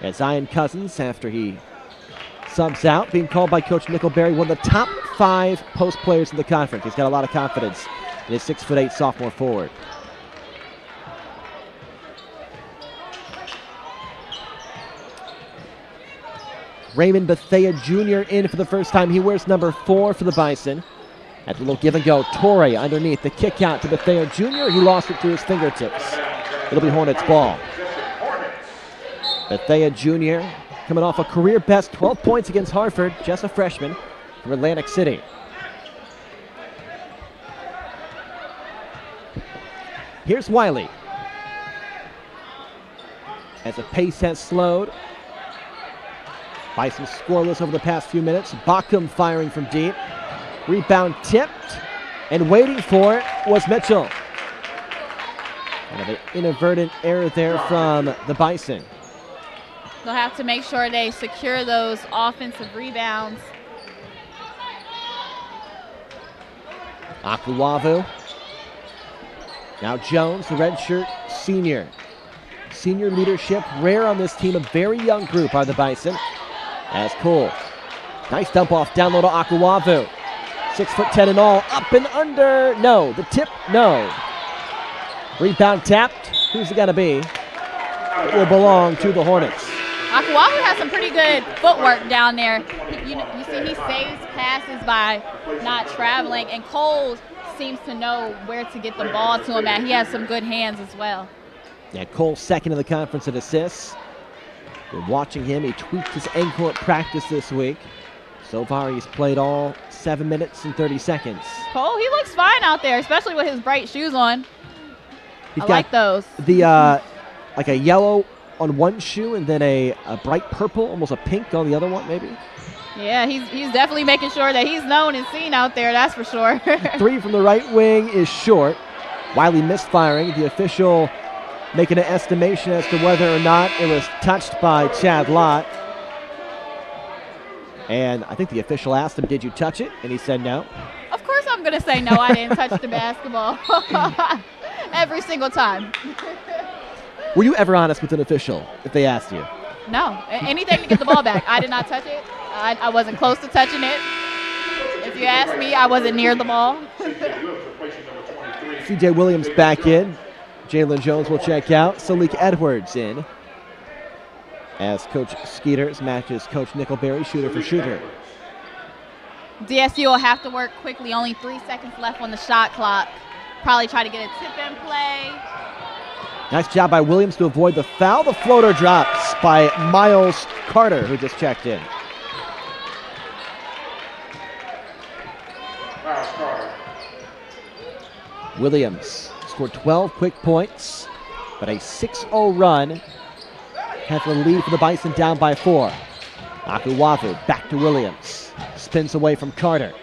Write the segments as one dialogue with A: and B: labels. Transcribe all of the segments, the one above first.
A: And Zion Cousins, after he subs out, being called by Coach Nickelberry, one of the top 5 post players in the conference. He's got a lot of confidence in his 6'8" sophomore forward. Raymond Bethea Jr. in for the first time. He wears number 4 for the Bison. At the little give and go, Torrey underneath, the kick out to Bethea Jr. He lost it through his fingertips. It'll be Hornets ball. Bethea Jr. coming off a career best 12 points against Hartford, just a freshman from Atlantic City. Here's Wiley. As the pace has slowed. Bison scoreless over the past few minutes. Bockham firing from deep. Rebound tipped, and waiting for it was Mitchell. Kind of an inadvertent error there from the Bison.
B: They'll have to make sure they secure those offensive rebounds.
A: Akuwavu. Now Jones, the redshirt senior. Senior leadership, rare on this team. A very young group are the Bison. As Cole. Nice dump off down low to Akuwavu. 6'10" and all, up and under. No, the tip, no. Rebound tapped. Who's it gonna be? It will belong to the Hornets.
B: Akuwavu has some pretty good footwork down there. You see he saves passes by not traveling, and Cole seems to know where to get the ball to him at. He has some good hands as well.
A: Yeah, Cole second in the conference at assists. Been watching him. He tweaked his ankle at practice this week. So far, he's played all 7 minutes and 30 seconds.
B: Cole, he looks fine out there, especially with his bright shoes on.
A: He's
B: I like those.
A: The like a yellow on one shoe and then a bright purple, almost a pink on the other one, maybe.
B: Yeah, he's definitely making sure that he's known and seen out there, that's for sure.
A: 3 from the right wing is short. Wiley misfiring. The official making an estimation as to whether or not it was touched by Chad Lott. And I think the official asked him, did you touch it? And he said no.
B: Of course I'm going to say no, I didn't touch the basketball. Every single time.
A: Were you ever honest with an official if they asked you?
B: No. Anything to get the ball back. I did not touch it. I wasn't close to touching it. If you ask me, I wasn't near the ball.
A: C.J. Williams back in. Jalen Jones will check out. Salik Edwards in. As Coach Skeeters matches Coach Nickelberry shooter for shooter.
B: DSU will have to work quickly. Only 3 seconds left on the shot clock. Probably try to get a tip-in play.
A: Nice job by Williams to avoid the foul. The floater drops by Miles Carter, who just checked in. Williams scored 12 quick points, but a 6-0 run has the lead for the Bison down by 4. Akuwavu back to Williams. Spins away from Carter.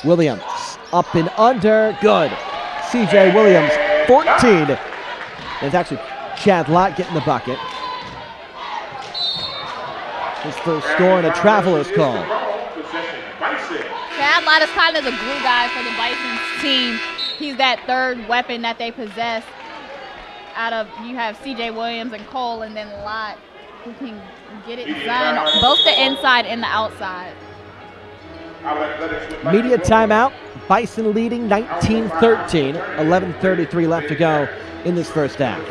A: Williams up and under. Good. C.J. Williams, 14. And it's actually Chad Lott getting the bucket. His first score and a traveler's call.
B: Chad Lott is kind of the glue guy for the Bison's team. He's that third weapon that they possess. Out of, you have C.J. Williams and Cole, and then Lott, who can get it done both the inside and the outside.
A: Media timeout. Bison leading 19-13. 11:33 left to go in this first half.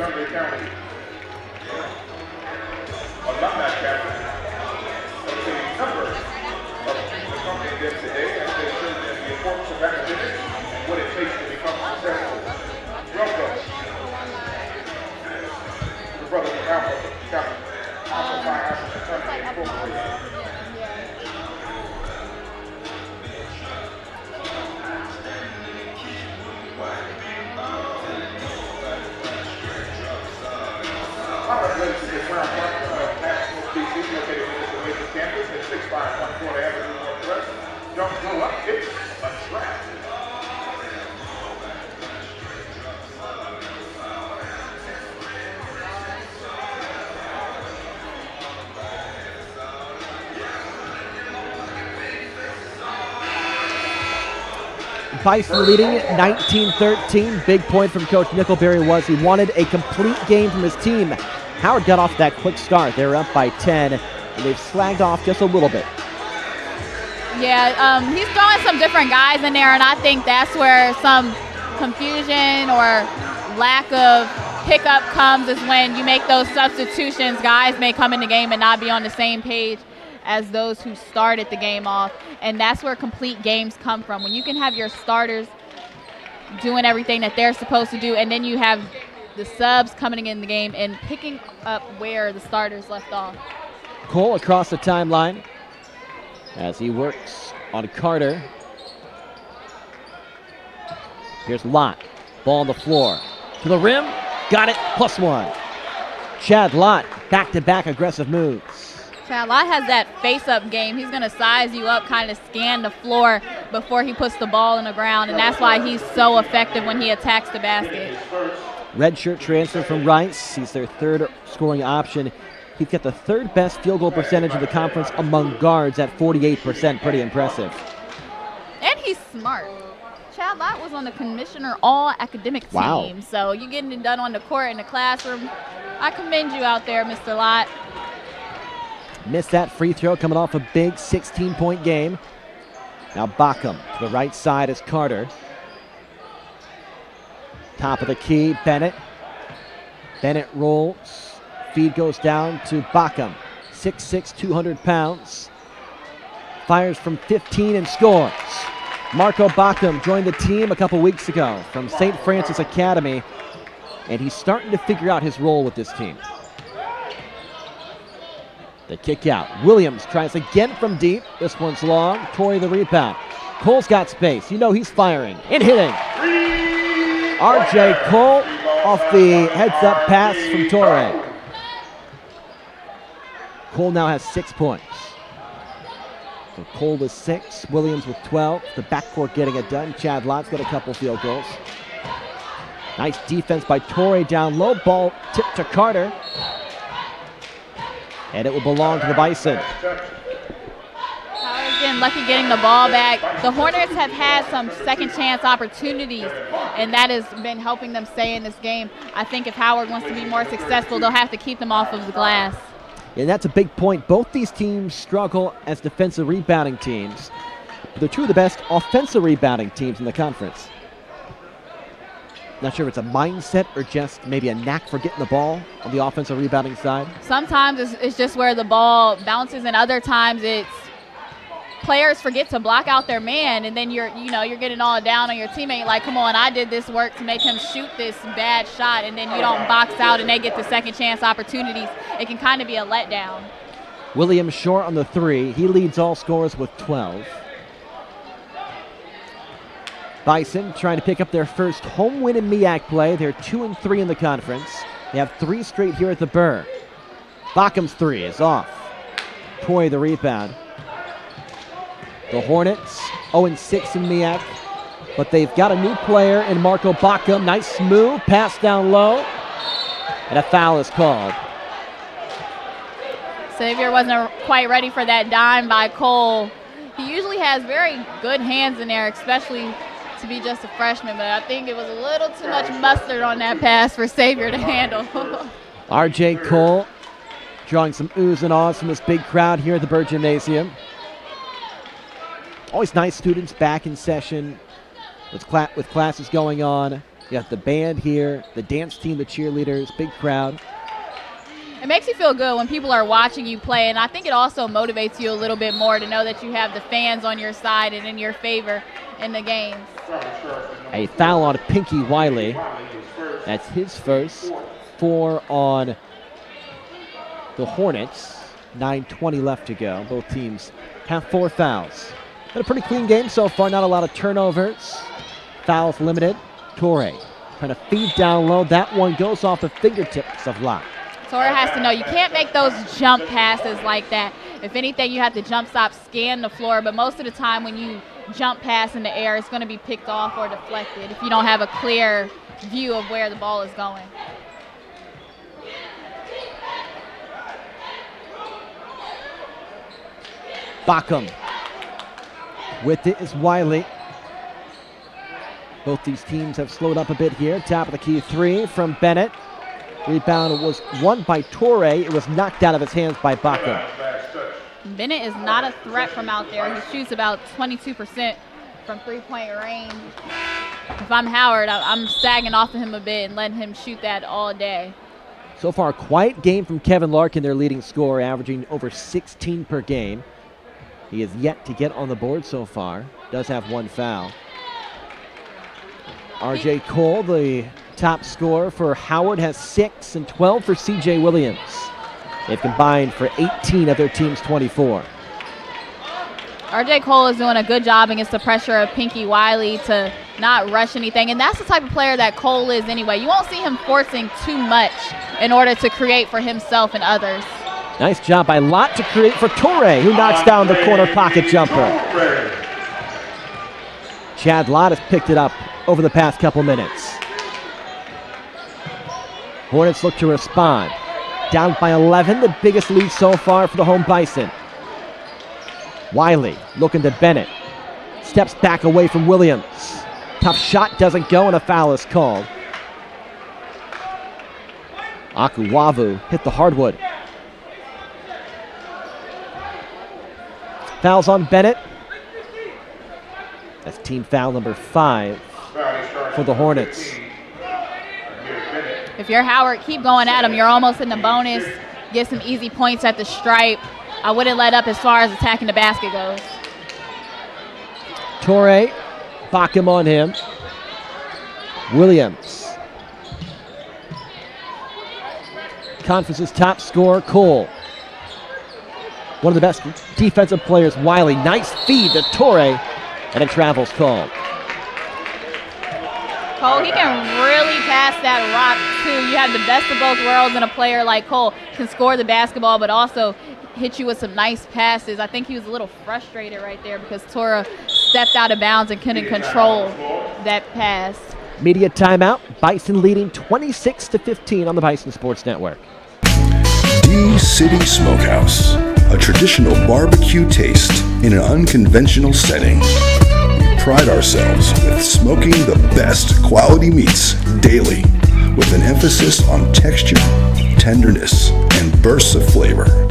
A: Bison leading 19-13. Big point from Coach Nickelberry was he wanted a complete game from his team. Howard got off that quick start. They're up by 10, and they've slagged off just a little bit.
B: Yeah, he's throwing some different guys in there, and I think that's where some confusion or lack of pickup comes, is when you make those substitutions. Guys may come in the game and not be on the same page as those who started the game off, and that's where complete games come from. When you can have your starters doing everything that they're supposed to do, and then you have the subs coming in the game and picking up where the starters left off.
A: Cole across the timeline as he works on Carter. Here's Lott. Ball on the floor. To the rim. Got it. +1. Chad Lott, back-to-back aggressive moves.
B: Chad Lott has that face-up game. He's going to size you up, kind of scan the floor before he puts the ball in the ground, and that's why he's so effective when he attacks the basket.
A: Redshirt transfer from Rice. He's their third scoring option. He's got the third best field goal percentage in the conference among guards at 48%. Pretty impressive.
B: And he's smart. Chad Lott was on the commissioner all-academic team.
A: Wow.
B: So you're getting it done on the court, in the classroom. I commend you out there, Mr. Lott.
A: Missed that free throw coming off a big 16-point game. Now Backham to the right side is Carter. Top of the key, Bennett. Bennett rolls. Feed goes down to Backham. 6'6", 200 pounds. Fires from 15 and scores. Marco Backham joined the team a couple weeks ago from St. Francis Academy, and he's starting to figure out his role with this team. The kick out. Williams tries again from deep. This one's long. Torrey the rebound. Cole's got space. You know he's firing and hitting. R.J. Cole off the heads-up pass from Torrey. Cole now has 6 points. So Cole with 6, Williams with 12. The backcourt getting it done. Chad Lott's got a couple field goals. Nice defense by Torrey down low. Ball tipped to Carter. And it will belong to the Bison.
B: Howard's getting lucky getting the ball back. The Hornets have had some second chance opportunities, and that has been helping them stay in this game. I think if Howard wants to be more successful, they'll have to keep them off of the glass.
A: And that's a big point. Both these teams struggle as defensive rebounding teams. But they're two of the best offensive rebounding teams in the conference. Not sure if it's a mindset or just maybe a knack for getting the ball on the offensive rebounding side.
B: Sometimes it's just where the ball bounces, and other times it's players forget to block out their man, and then you're getting all down on your teammate like, come on, I did this work to make him shoot this bad shot, and then you don't box out and they get the second chance opportunities. It can kind of be a letdown.
A: Williams short on the 3. He leads all scorers with 12. Bison trying to pick up their first home win in MEAC play. They're 2-3 in the conference. They have 3 straight here at the Burr. Backham's 3 is off. Torrey the rebound. The Hornets 0-6 in MEAC, but they've got a new player in Marco Backham. Nice smooth pass down low, and a foul is called.
B: Xavier wasn't quite ready for that dime by Cole. He usually has very good hands in there, especially to be just a freshman, but I think it was a little too much mustard on that pass for Xavier to handle.
A: R.J. Cole drawing some oohs and ahs from this big crowd here at the Burr Gymnasium. Always nice students back in session with classes going on. You got the band here, the dance team, the cheerleaders, big crowd.
B: It makes you feel good when people are watching you play, and I think it also motivates you a little bit more to know that you have the fans on your side and in your favor in the games.
A: A foul on Pinky Wiley. That's his first. 4 on the Hornets. 9:20 left to go. Both teams have 4 fouls. Been a pretty clean game so far, not a lot of turnovers. Fouls limited. Torrey trying to feed down low. That one goes off the fingertips of Lott.
B: Torrey has to know you can't make those jump passes like that. If anything, you have to jump stop, scan the floor, but most of the time when you jump pass in the air, it's going to be picked off or deflected if you don't have a clear view of where the ball is going.
A: Backham. With it is Wiley. Both these teams have slowed up a bit here. Top of the key 3 from Bennett. Rebound was won by Torre. It was knocked out of his hands by Bison.
B: Bennett is not a threat from out there. He shoots about 22% from three-point range. If I'm Howard, I'm sagging off of him a bit and letting him shoot that all day.
A: So far, a quiet game from Kevin Larkin, their leading scorer, averaging over 16 per game. He is yet to get on the board so far. Does have one foul. R.J. Cole, the top scorer for Howard, has 6 and 12 for C.J. Williams. They've combined for 18 of their team's 24.
B: R.J. Cole is doing a good job against the pressure of Pinky Wiley to not rush anything, and that's the type of player that Cole is anyway. You won't see him forcing too much in order to create for himself and others.
A: Nice job by Lott to create for Torre, who knocks down the corner pocket jumper. Chad Lott has picked it up over the past couple minutes. Hornets look to respond. Down by 11, the biggest lead so far for the home Bison. Wiley looking to Bennett. Steps back away from Williams. Tough shot doesn't go and a foul is called. Akuwavu hit the hardwood. Fouls on Bennett. That's team foul number 5 for the Hornets.
B: If you're Howard, keep going at him. You're almost in the bonus. Get some easy points at the stripe. I wouldn't let up as far as attacking the basket goes.
A: Torre, Bacham on him. Williams. Conference's top scorer, Cole. One of the best defensive players, Wiley. Nice feed to Torre, and a travel's called.
B: Cole, he can really pass that rock, too. You have the best of both worlds, and a player like Cole can score the basketball, but also hit you with some nice passes. I think he was a little frustrated right there because Torre stepped out of bounds and couldn't control that pass.
A: Media timeout. Bison leading 26-15 on the Bison Sports Network.
C: D-City Smokehouse, a traditional barbecue taste in an unconventional setting. We pride ourselves with smoking the best quality meats daily, with an emphasis on texture, tenderness, and bursts of flavor.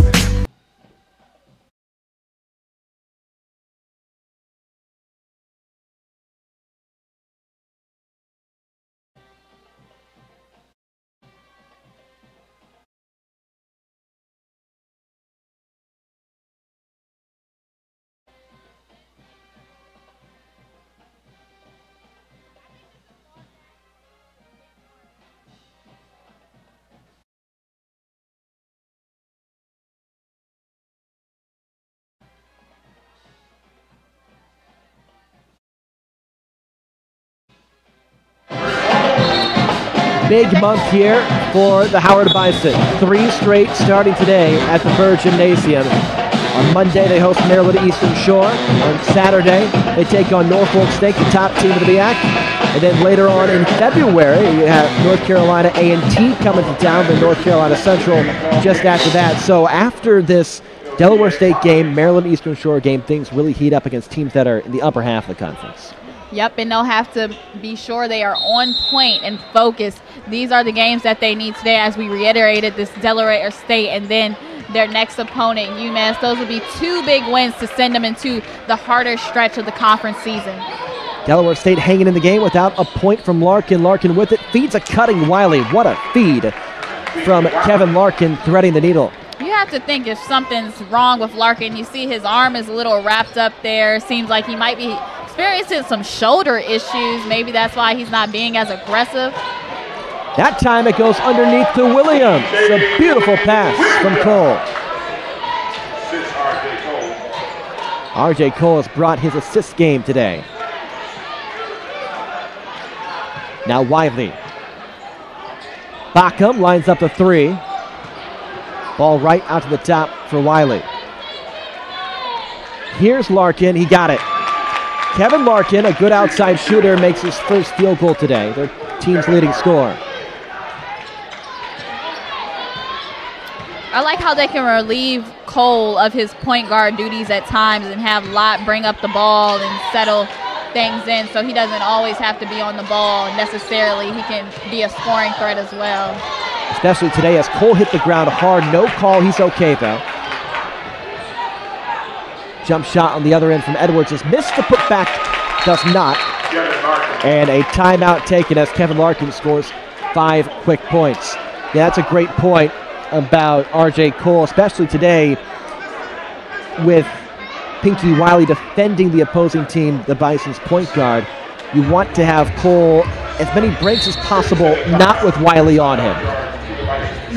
A: Big month here for the Howard Bison. 3 straight starting today at the Burr Gymnasium. On Monday, they host Maryland Eastern Shore. On Saturday, they take on Norfolk State, the top team of the MEAC. And then later on in February, you have North Carolina A&T coming to town, then North Carolina Central just after that. So after this Delaware State game, Maryland Eastern Shore game, things really heat up against teams that are in the upper half of the conference.
B: Yep, and they'll have to be sure they are on point and focused. These are the games that they need today, as we reiterated, this Delaware State and then their next opponent, UMass. Those will be 2 big wins to send them into the harder stretch of the conference season.
A: Delaware State hanging in the game without a point from Larkin. Larkin with it, feeds a cutting Wiley. What a feed from Kevin Larkin, threading the needle.
B: You have to think if something's wrong with Larkin. You see his arm is a little wrapped up there. Seems like he might be experiencing some shoulder issues. Maybe that's why he's not being as aggressive.
A: That time it goes underneath to Williams. A beautiful pass from Cole. R.J. Cole has brought his assist game today. Now Wiley. Bacham lines up the 3. Ball right out to the top for Wiley. Here's Larkin. He got it. Kevin Larkin, a good outside shooter, makes his first field goal today. Their team's leading scorer.
B: I like how they can relieve Cole of his point guard duties at times and have Lott bring up the ball and settle things in so he doesn't always have to be on the ball necessarily. He can be a scoring threat as well.
A: especially today as Cole hit the ground hard. No call. He's okay, though. Jump shot on the other end from Edwards is missed. The putback does not. And a timeout taken as Kevin Larkin scores 5 quick points. Yeah, that's a great point about R.J. Cole, especially today with Pinky Wiley defending the opposing team, the Bison's point guard. You want to have Cole as many breaks as possible, not with Wiley on him.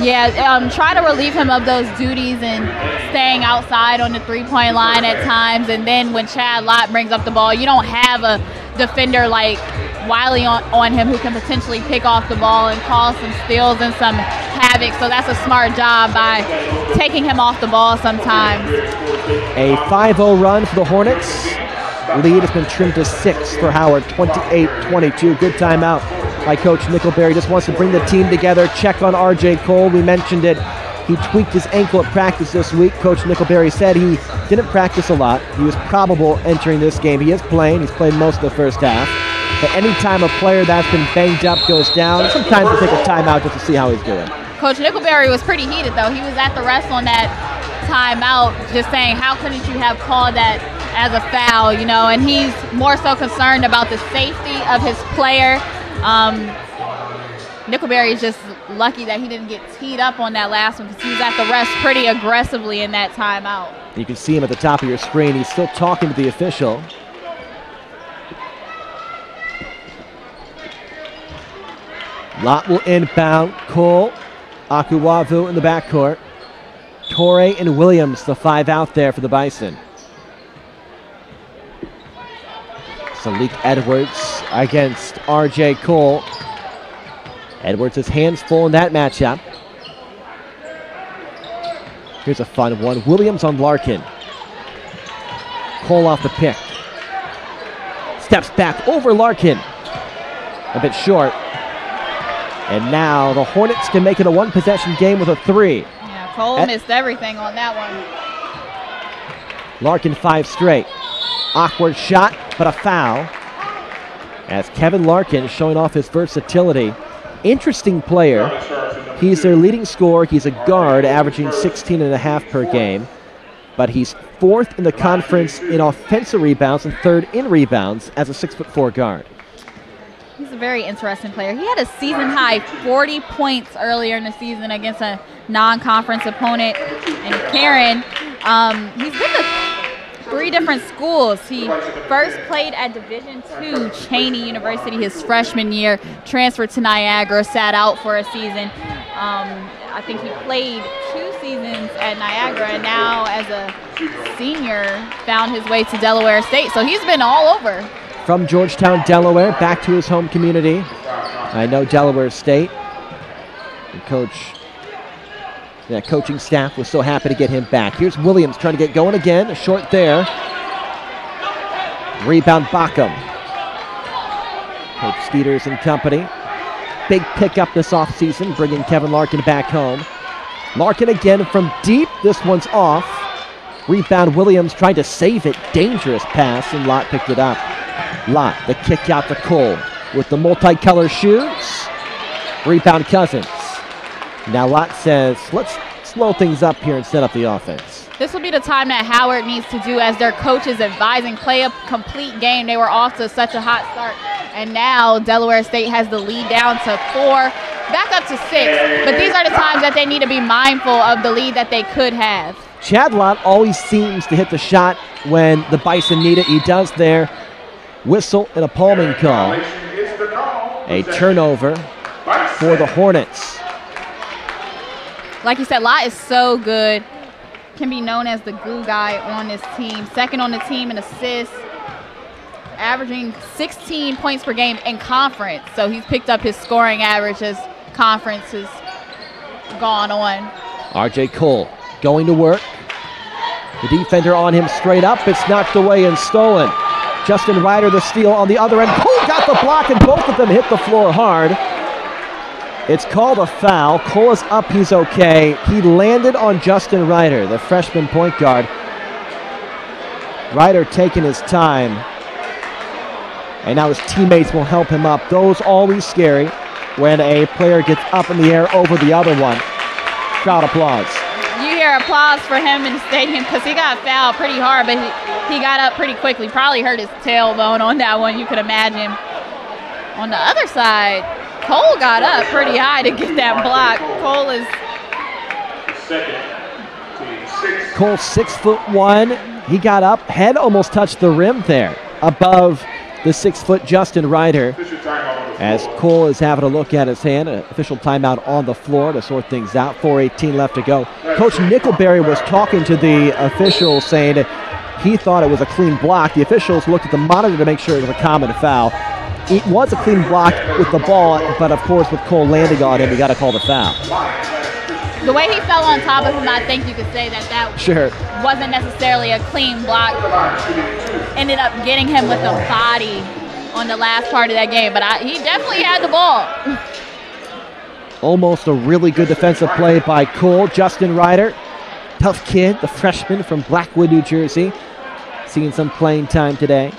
B: Yeah, try to relieve him of those duties and staying outside on the three-point line at times. And then when Chad Lott brings up the ball, you don't have a defender like Wiley on him who can potentially pick off the ball and cause some steals and some havoc. So that's a smart job by taking him off the ball sometimes.
A: A 5-0 run for the Hornets. Lead has been trimmed to 6 for Howard, 28-22. Good timeout by Coach Nickelberry. Just wants to bring the team together, check on R.J. Cole. We mentioned it. He tweaked his ankle at practice this week. Coach Nickelberry said he didn't practice a lot. He was probable entering this game. He is playing. He's played most of the first half. But any time a player that's been banged up goes down, sometimes we take a timeout just to see how he's doing.
B: Coach Nickelberry was pretty heated, though. He was at the rest on that timeout, just saying, how couldn't you have called that as a foul, you know? And he's more so concerned about the safety of his player. Nickelberry is just lucky that he didn't get teed up on that last one because he was at the rest pretty aggressively in that timeout.
A: You can see him at the top of your screen. He's still talking to the official. Lott will inbound. Cole, Akuwavu in the backcourt. Torrey and Williams, the 5 out there for the Bison. Salik Edwards against R.J. Cole. Edwards' his hands full in that matchup. Here's a fun one. Williams on Larkin. Cole off the pick. Steps back over Larkin. A bit short. And now the Hornets can make it a 1-possession game with a 3.
B: Yeah, Cole missed everything on that one.
A: Larkin 5 straight. Awkward shot, but a foul. As Kevin Larkin showing off his versatility. Interesting player. He's their leading scorer. He's a guard, averaging 16.5 per game. But he's 4th in the conference in offensive rebounds and 3rd in rebounds as a 6'4" guard.
B: He's a very interesting player. He had a season-high 40 points earlier in the season against a non-conference opponent. And Karen, he's been to 3 different schools. He first played at Division II Cheney University his freshman year, transferred to Niagara, sat out for a season. I think he played 2 seasons at Niagara, and now as a senior found his way to Delaware State. So he's been all over.
A: From Georgetown, Delaware, back to his home community. I know Delaware State. And coaching staff was so happy to get him back. Here's Williams trying to get going again. Short there. Rebound Backham. Coach Skeeters and company. Big pickup this offseason, bringing Kevin Larkin back home. Larkin again from deep. This one's off. Rebound Williams trying to save it. Dangerous pass, and Lott picked it up. Lott, the kick out to Cole with the multicolored shoes. Rebound Cousins. Now Lott says, let's slow things up here and set up the offense.
B: This will be the time that Howard needs to do as their coach is advising, play a complete game. They were off to such a hot start. And now Delaware State has the lead down to 4, back up to 6. But these are the times that they need to be mindful of the lead that they could have.
A: Chad Lott always seems to hit the shot when the Bison need it. He does there. Whistle and a palming call. A turnover for the Hornets.
B: Like you said, Lott is so good. Can be known as the glue guy on this team. 2nd on the team in assists. Averaging 16 points per game in conference. So he's picked up his scoring average as conference has gone on.
A: R.J. Cole going to work. The defender on him straight up. It's knocked away and stolen. Justin Ryder the steal on the other end. Cole got the block and both of them hit the floor hard. It's called a foul. Cole is up, he's okay. He landed on Justin Ryder, the freshman point guard. Ryder taking his time. And now his teammates will help him up. Those always scary. when a player gets up in the air over the other one. Crowd applause.
B: You hear applause for him in the stadium because he got fouled pretty hard, but he got up pretty quickly. Probably hurt his tailbone on that one, you could imagine. On the other side, Cole got up pretty high to get that block. Cole is...
A: Cole 6'1". He got up, head almost touched the rim there, above the 6' Justin Ryder. As Cole is having a look at his hand, an official timeout on the floor to sort things out. 4:18 left to go. Coach Nickelberry was talking to the officials saying that he thought it was a clean block. The officials looked at the monitor to make sure it was a common foul. It was a clean block with the ball, but of course with Cole landing on him, we got to call the foul.
B: The way he fell on top of him, I think you could say that wasn't necessarily a clean block. Ended up getting him with the body on the last part of that game, but he definitely had the ball.
A: Almost a really good defensive play by Cole. Justin Ryder, tough kid, the freshman from Blackwood, New Jersey, seeing some playing time today.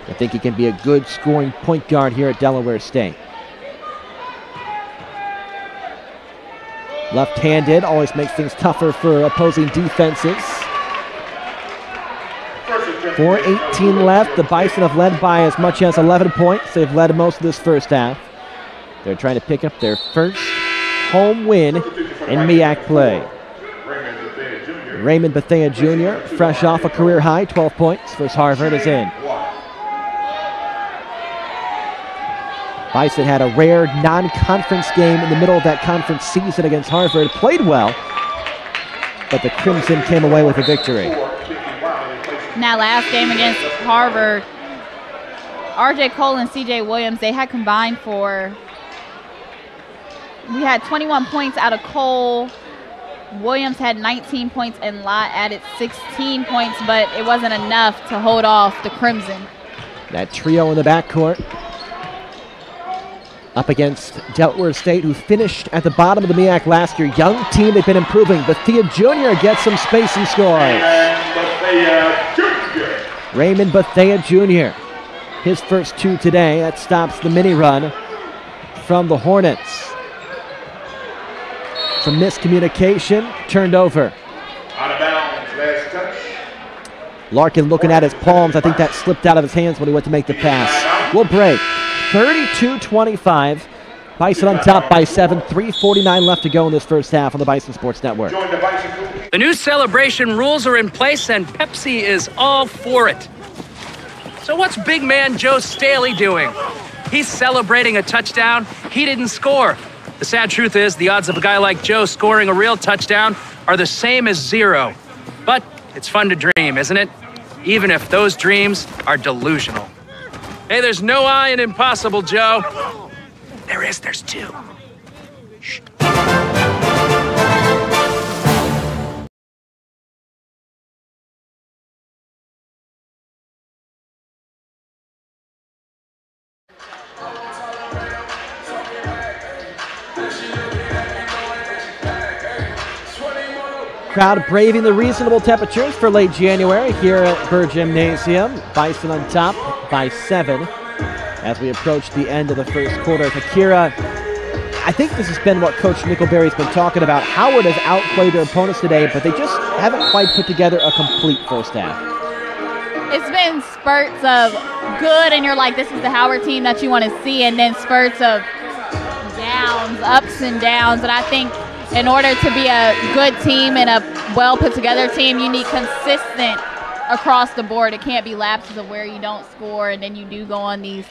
A: I think he can be a good scoring point guard here at Delaware State. Left-handed always makes things tougher for opposing defenses. 4:18 left. The Bison have led by as much as 11 points. They've led most of this first half. They're trying to pick up their first home win in MEAC play. Raymond Bethea Jr., fresh off a career high, 12 points for Harvard, is in. Bison had a rare non-conference game in the middle of that conference season against Harvard. Played well, but the Crimson came away with a victory.
B: In that last game against Harvard, RJ Cole and CJ Williams, they had combined for, we had 21 points out of Cole. Williams had 19 points and Lott added 16 points, but it wasn't enough to hold off the Crimson.
A: That trio in the backcourt up against Delaware State, who finished at the bottom of the MEAC last year. Young team, they've been improving. Bethea Jr. gets some space and scores. Raymond Bethea Jr. His first two today. That stops the mini run from the Hornets. Some miscommunication, turned over.
D: Out of bounds, last touch.
A: Larkin looking at his palms. I think that slipped out of his hands when he went to make the pass. We'll break. 32-25. Bison on top by 7. 3:49 left to go in this first half on the Bison Sports Network.
E: The new celebration rules are in place and Pepsi is all for it. So what's big man Joe Staley doing? He's celebrating a touchdown he didn't score. The sad truth is the odds of a guy like Joe scoring a real touchdown are the same as 0. But it's fun to dream, isn't it? Even if those dreams are delusional. Hey, there's no I in impossible, Joe. There is, there's 2. Shh.
A: Crowd braving the reasonable temperatures for late January here at Burr Gymnasium. Bison on top by 7 as we approach the end of the first quarter. Takira, I think this has been what Coach Nickelberry's been talking about. Howard has outplayed their opponents today, but they just haven't quite put together a complete first half.
B: It's been spurts of good, and you're like, this is the Howard team that you want to see, and then spurts of downs, ups and downs, and I think in order to be a good team and a well put together team, you need consistent across the board. It can't be lapses of where you don't score and then you do go on these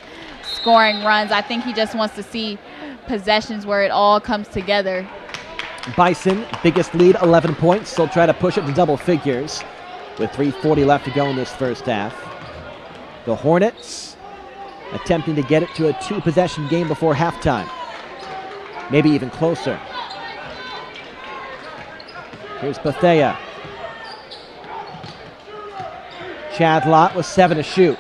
B: scoring runs. I think he just wants to see possessions where it all comes together.
A: Bison, biggest lead, 11 points. They'll try to push it to double figures with 3:40 left to go in this first half. The Hornets attempting to get it to a 2-possession game before halftime. Maybe even closer. Here's Bethea. Chad Lott with 7 to shoot.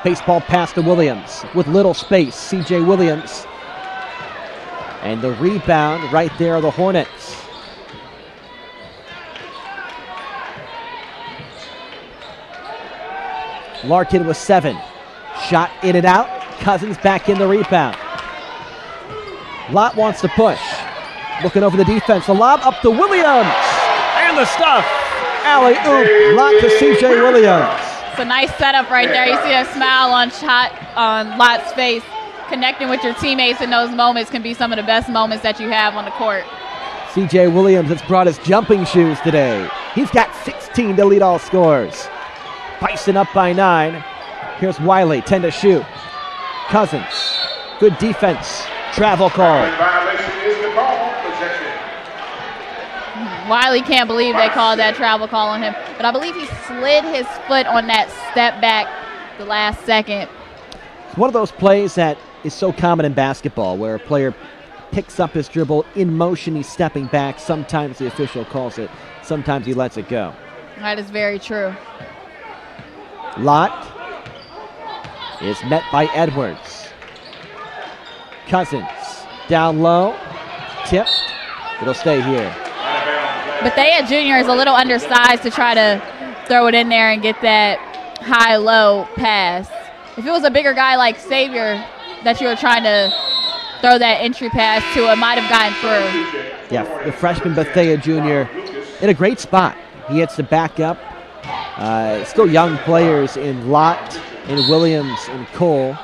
A: Baseball pass to Williams with little space. CJ Williams. And the rebound right there are the Hornets. Larkin with 7. Shot in and out. Cousins back in the rebound. Lott wants to push. Looking over the defense. The lob up to Williams. And the stuff. Alley-oop. Lott to C.J. Williams.
B: It's a nice setup right there. You see a smile on Lott's face. Connecting with your teammates in those moments can be some of the best moments that you have on the court.
A: C.J. Williams has brought his jumping shoes today. He's got 16 to lead all scores. Bison up by 9. Here's Wiley, 10 to shoot. Cousins, good defense. Travel call.
B: Wiley can't believe they called that travel call on him, but I believe he slid his foot on that step back the last second.
A: It's one of those plays that is so common in basketball where a player picks up his dribble in motion, he's stepping back. Sometimes the official calls it, sometimes he lets it go.
B: That is very true.
A: Lott is met by Edwards. Cousins down low, tipped. It'll stay here.
B: Bethea Jr. is a little undersized to try to throw it in there and get that high-low pass. If it was a bigger guy like Xavier that you were trying to throw that entry pass to, it might have gotten through.
A: Yeah, the freshman Bethea Jr. in a great spot. He hits the back up. Still young players in Lott, in Williams, and Cole.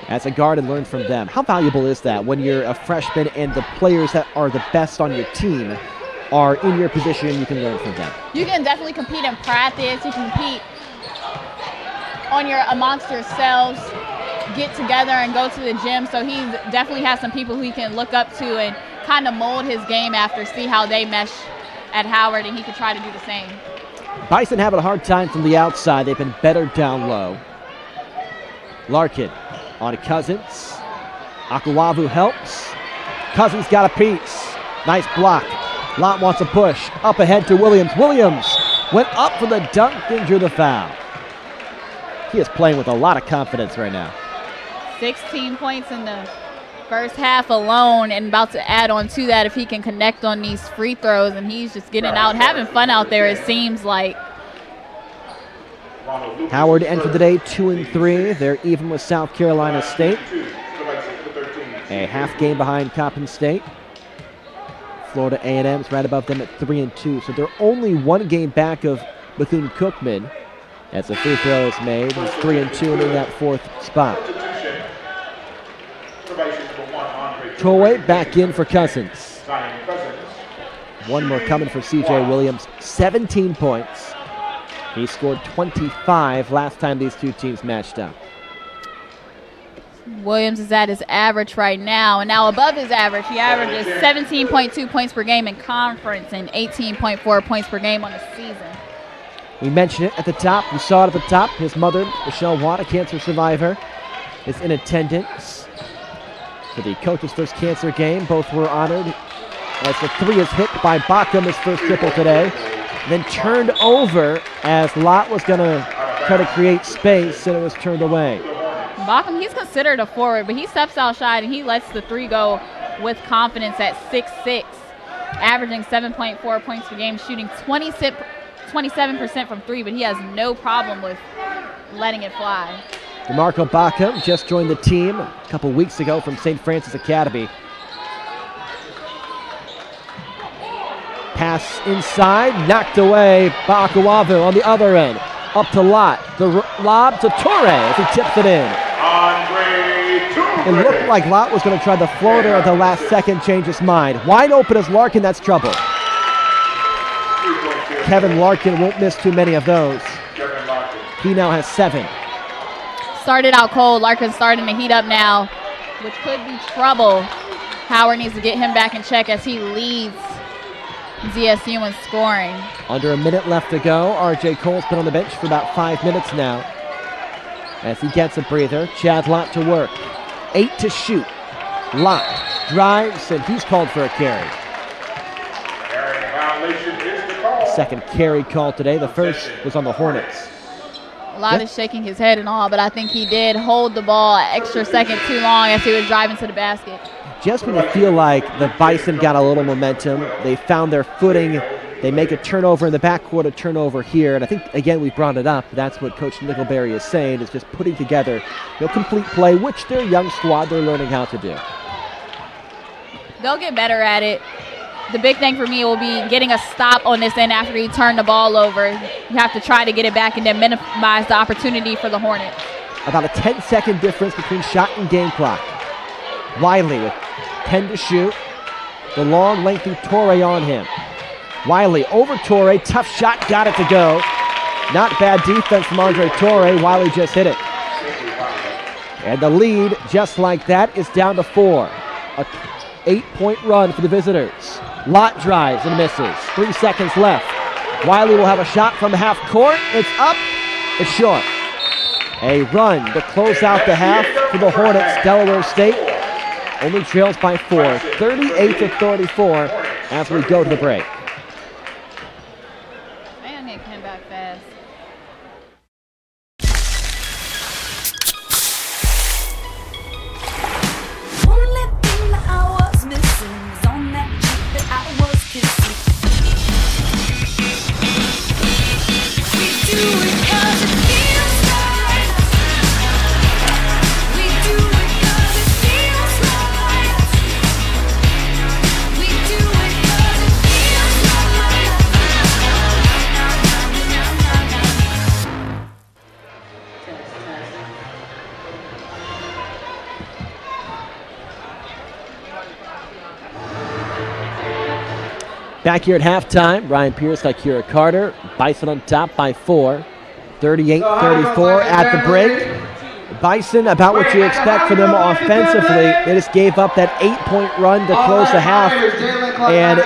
A: As a guard and learn from them. How valuable is that when you're a freshman and the players that are the best on your team are in your position and you can learn from them?
B: You can definitely compete in practice. You can compete amongst yourselves, get together and go to the gym. So he definitely has some people who he can look up to and kind of mold his game after, see how they mesh at Howard, and he could try to do the same.
A: Bison having a hard time from the outside. They've been better down low. Larkin on Cousins. Akuavu helps. Cousins got a piece. Nice block. Lott wants a push. Up ahead to Williams. Williams went up for the dunk and drew the foul. He is playing with a lot of confidence right now.
B: 16 points in the first half alone, and about to add on to that if he can connect on these free throws, and he's just getting out, having fun out there, it seems like.
A: Howard entered the day 2-3. They're even with South Carolina State. A half game behind Coppin State. Florida A&M's right above them at 3-2. So they're only one game back of Bethune-Cookman as the free throw is made. He's 3-2 and in that fourth spot. Troy back in for Cousins. One more coming for C.J. Williams. 17 points. He scored 25 last time these two teams matched up.
B: Williams is at his average right now, and now above his average. He averages 17.2 points per game in conference and 18.4 points per game on the season.
A: We mentioned it at the top. We saw it at the top. His mother, Michelle Watt, a cancer survivor, is in attendance for the coach's first cancer game. Both were honored as the three is hit by Bacham, his first triple today. Then turned over as Lott was going to try to create space, and it was turned away.
B: Bacham, he's considered a forward, but he steps outside and he lets the three go with confidence at 6'6", averaging 7.4 points per game, shooting 27% from three, but he has no problem with letting it fly.
A: DeMarco Bacham just joined the team a couple weeks ago from St. Francis Academy. Pass inside, knocked away by Akuavu on the other end. Up to Lott, the lob to Torre as he tips it in. It looked like Lott was going to try the floater at the last second, change his mind. Wide open as Larkin, that's trouble. Kevin Larkin won't miss too many of those. He now has 7.
B: Started out cold. Larkin's starting to heat up now, which could be trouble. Howard needs to get him back in check as he leads ZSU in scoring.
A: Under a minute left to go. R.J. Cole's been on the bench for about 5 minutes now. As he gets a breather, Chad Lott to work. 8 to shoot. Lott drives, and he's called for a carry. Second carry call today. The first was on the Hornets.
B: Lott is shaking his head and all, but I think he did hold the ball an extra second too long as he was driving to the basket.
A: Just when you feel like the Bison got a little momentum, they found their footing They make a turnover in the backcourt, a turnover here, and I think, again, we brought it up. That's what Coach Nickelberry is saying, is just putting together complete play, which their young squad, they're learning how to do.
B: They'll get better at it. The big thing for me will be getting a stop on this end after you turn the ball over. You have to try to get it back and then minimize the opportunity for the Hornets. About a 10-second difference between shot and game clock. Wiley with 10 to shoot. The long, lengthy Torre on him. Wiley over Torre, tough shot, got it to go. Not bad defense from Andre Torre. Wiley just hit it. And the lead, just like that, is down to 4. A 8-point run for the visitors. Lott drives and misses. 3 seconds left. Wiley will have a shot from half court. It's up. It's short. A run to close out the half for the Hornets. Delaware State only trails by 4. 38-34 as we go to the break. Back here at halftime, Ryan Pierce, Akira Carter. Bison on top by 4. 38-34 at the break. Bison, about what you expect from them offensively. They just gave up that 8-point run to close the half. And,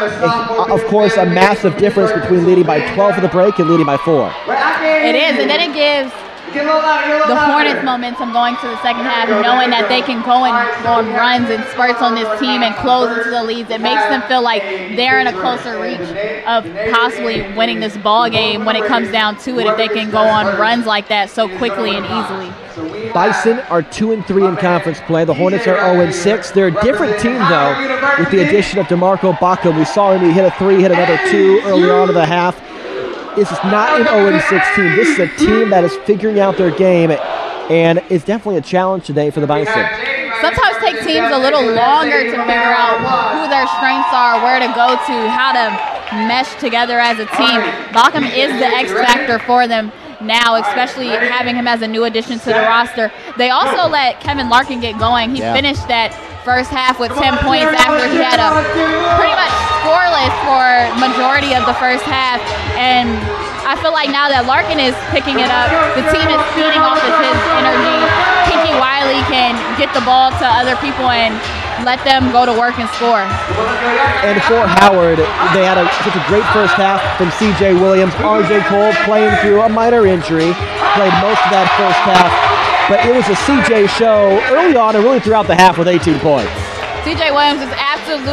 B: of course, a massive difference between leading by 12 for the break and leading by 4. It is, and then it gives the Hornets momentum going to the second half, knowing that they can go on runs and spurts on this team and close into the leads. It makes them feel like they're in a closer reach of possibly winning this ball game when it comes down to it, if they can go on runs like that so quickly and easily.
A: Bison are 2-3 in conference play. The Hornets are 0-6. They're a different team, though, with the addition of DeMarco Baca. We saw him, he hit a 3, hit another 2 earlier on in the half. This is not an 0-6 team. This is a team that is figuring out their game and is definitely a challenge today for the Bison.
B: Sometimes take teams a little longer to figure out who their strengths are, where to go to, how to mesh together as a team. Bacham is the X factor for them now, especially having him as a new addition to the roster. They also let Kevin Larkin get going. He finished that first half with 10 points after he had a pretty much scoreless for majority of the first half. And I feel like now that Larkin is picking it up, the team is feeding off of his energy. Pinky Wiley can get the ball to other people and let them go to work and score.
A: And for Howard, they had such a great first half from C.J. Williams. R.J. Cole playing through a minor injury, played most of that first half. But it was a C.J. show early on and really throughout the half with 18 points.
B: C.J. Williams is absolutely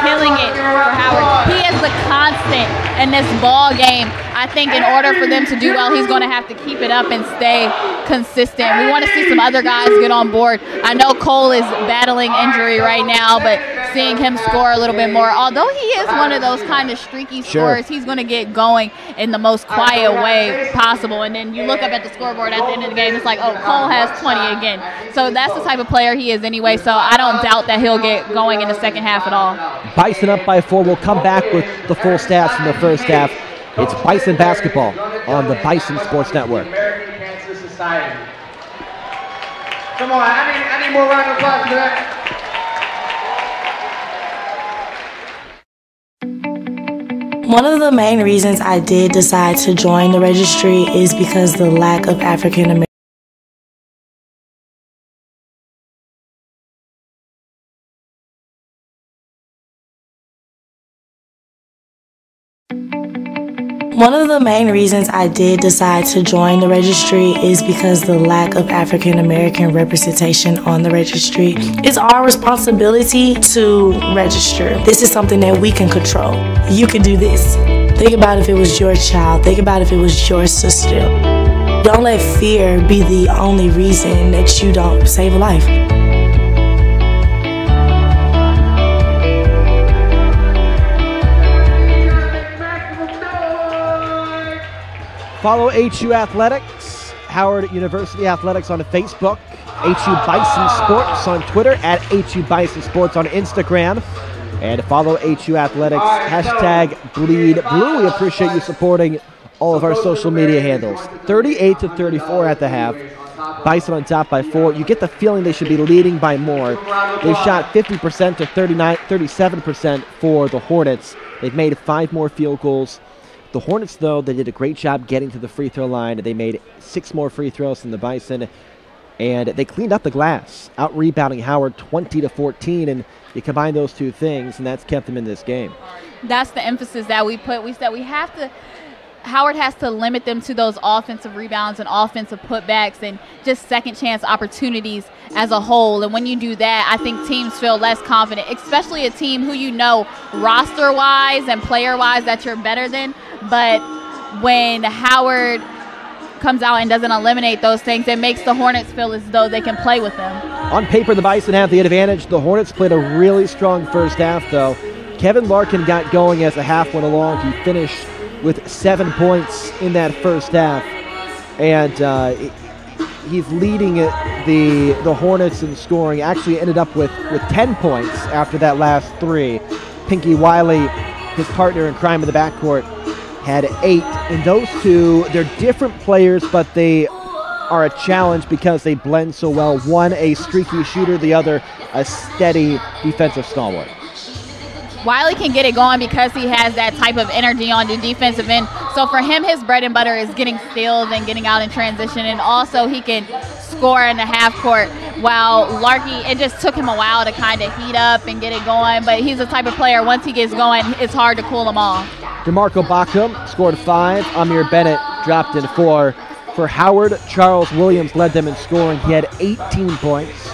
B: killing it for Howard. He is the constant in this ball game. I think in order for them to do well, he's going to have to keep it up and stay consistent. We want to see some other guys get on board. I know Cole is battling injury right now, but seeing him score a little bit more, although he is one of those kind of streaky scorers, he's going to get going in the most quiet way possible. And then you look up at the scoreboard at the end of the game, it's like, oh, Cole has 20 again. So that's the type of player he is anyway, so I don't doubt that he'll get going in the second half at all.
A: Bison up by 4. We'll come back with the full stats from the first half. It's Bison basketball on the Bison Sports Network.
D: American Cancer Society. Come on, I need more round of applause for that.
F: One of the main reasons I did decide to join the registry is because the lack of African American. One of the main reasons I did decide to join the registry is because the lack of African American representation on the registry. It's our responsibility to register. This is something that we can control. You can do this. Think about if it was your child. Think about if it was your sister. Don't let fear be the only reason that you don't save a life.
A: Follow HU Athletics, Howard University Athletics on Facebook, HU Bison Sports on Twitter, at HU Bison Sports on Instagram, and follow HU Athletics, hashtag Bleed Blue. We appreciate you supporting all of our social media handles. 38-34 at the half. Bison on top by 4. You get the feeling they should be leading by more. They shot 50% to 37% for the Hornets. They've made 5 more field goals. The Hornets, though, they did a great job getting to the free throw line. They made 6 more free throws than the Bison, and they cleaned up the glass, out-rebounding Howard 20-14, and you combine those two things, and that's kept them in this game.
B: That's the emphasis that we put. We said we have to – Howard has to limit them to those offensive rebounds and offensive putbacks and just second chance opportunities as a whole. And when you do that, I think teams feel less confident, especially a team who you know roster-wise and player-wise that you're better than. But when Howard comes out and doesn't eliminate those things, it makes the Hornets feel as though they can play with them.
A: On paper, the Bison have the advantage. The Hornets played a really strong first half, though. Kevin Larkin got going as the half went along. He finished with 7 points in that first half, and he's leading the Hornets in scoring. Actually ended up with 10 points after that last 3. Pinky Wiley, his partner in crime in the backcourt, had 8. And those two, they're different players, but they are a challenge because they blend so well. One a streaky shooter, the other a steady defensive stalwart.
B: Wiley can get it going because he has that type of energy on the defensive end. So for him, his bread and butter is getting steals and getting out in transition, and also he can score in the half court. While Larky, it just took him a while to kind of heat up and get it going, but he's the type of player, once he gets going, it's hard to cool him off. DeMarco
A: Bacum scored 5. Amir Bennett dropped in 4. For Howard, Charles Williams led them in scoring. He had 18 points.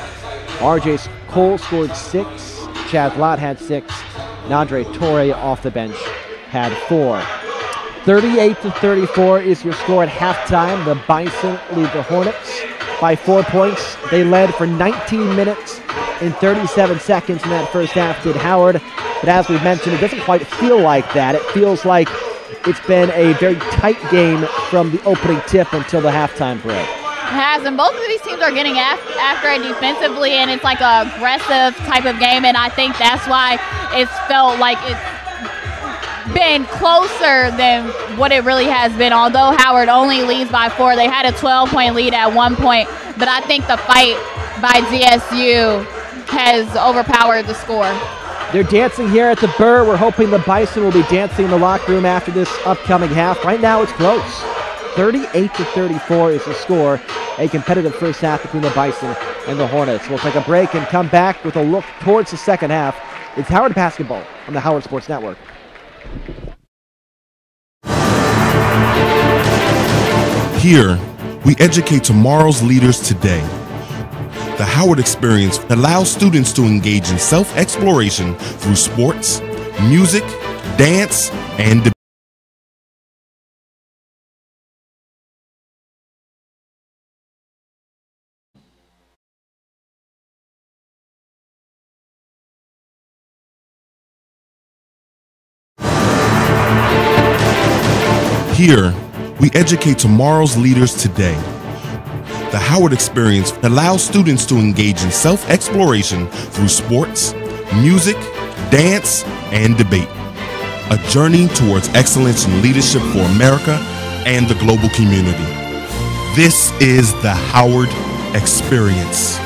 A: R.J. Cole scored 6. Chad Lott had 6. And Andre Torre off the bench had 4. 38-34 is your score at halftime. The Bison lead the Hornets by 4 points. They led for 19 minutes and 37 seconds in that first half, did Howard. But as we've mentioned, it doesn't quite feel like that. It feels like it's been a very tight game from the opening tip until the halftime break.
B: Has, and both of these teams are getting after it defensively, and it's like an aggressive type of game, and I think that's why it's felt like it's been closer than what it really has been. Although Howard only leads by 4, they had a 12-point lead at one point, but I think the fight by DSU has overpowered the score.
A: They're dancing here at the Burr. We're hoping the Bison will be dancing in the locker room after this upcoming half. Right now it's close. 38-34 is the score. A competitive first half between the Bison and the Hornets. We'll take a break and come back with a look towards the second half. It's Howard Basketball on the Howard Sports Network.
G: Here, we educate tomorrow's leaders today. The Howard Experience allows students to engage in self-exploration through sports, music, dance, and debate. Here, we educate tomorrow's leaders today. The Howard Experience allows students to engage in self-exploration through sports, music, dance, and debate. A journey towards excellence in leadership for America and the global community. This is the Howard Experience.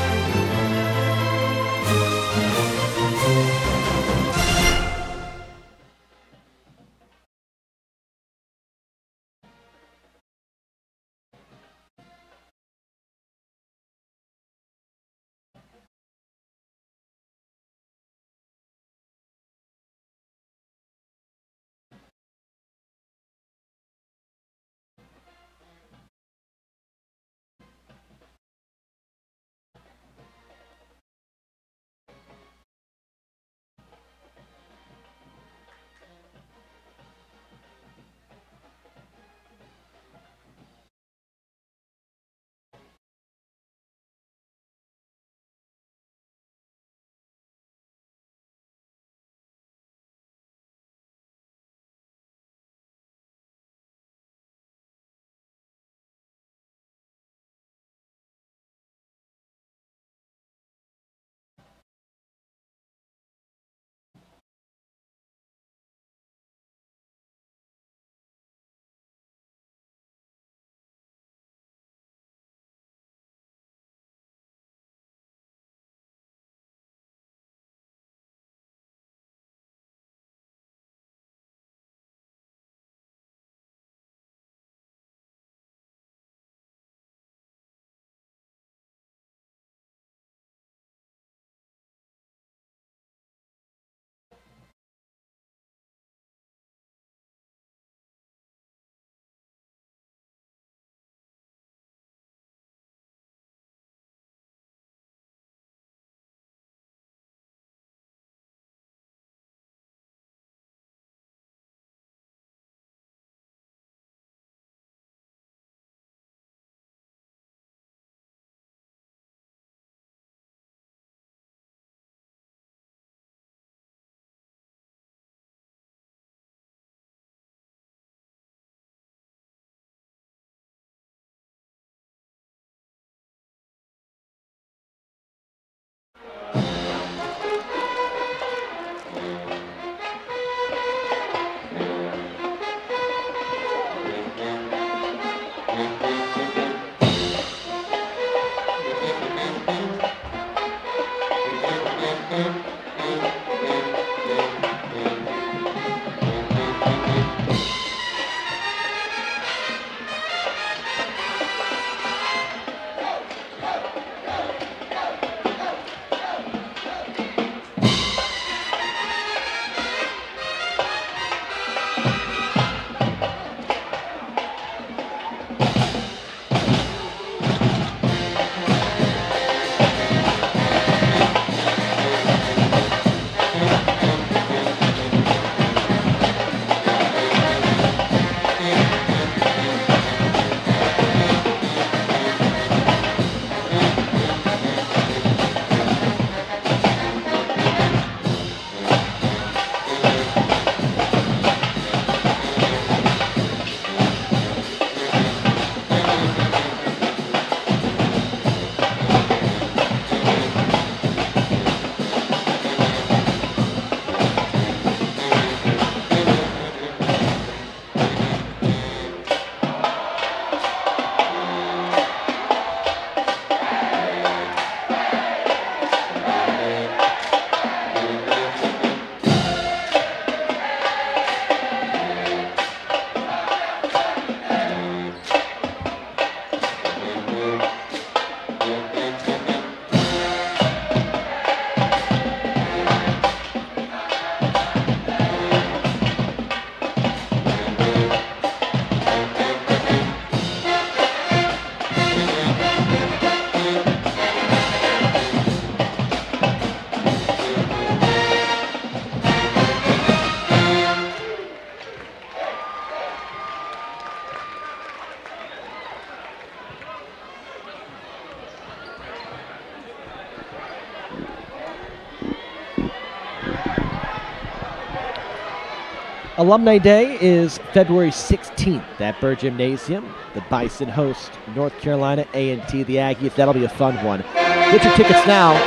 A: Alumni Day is February 16th at Burr Gymnasium. The Bison host North Carolina A&T, the Aggies. That'll be a fun one. Get your tickets now.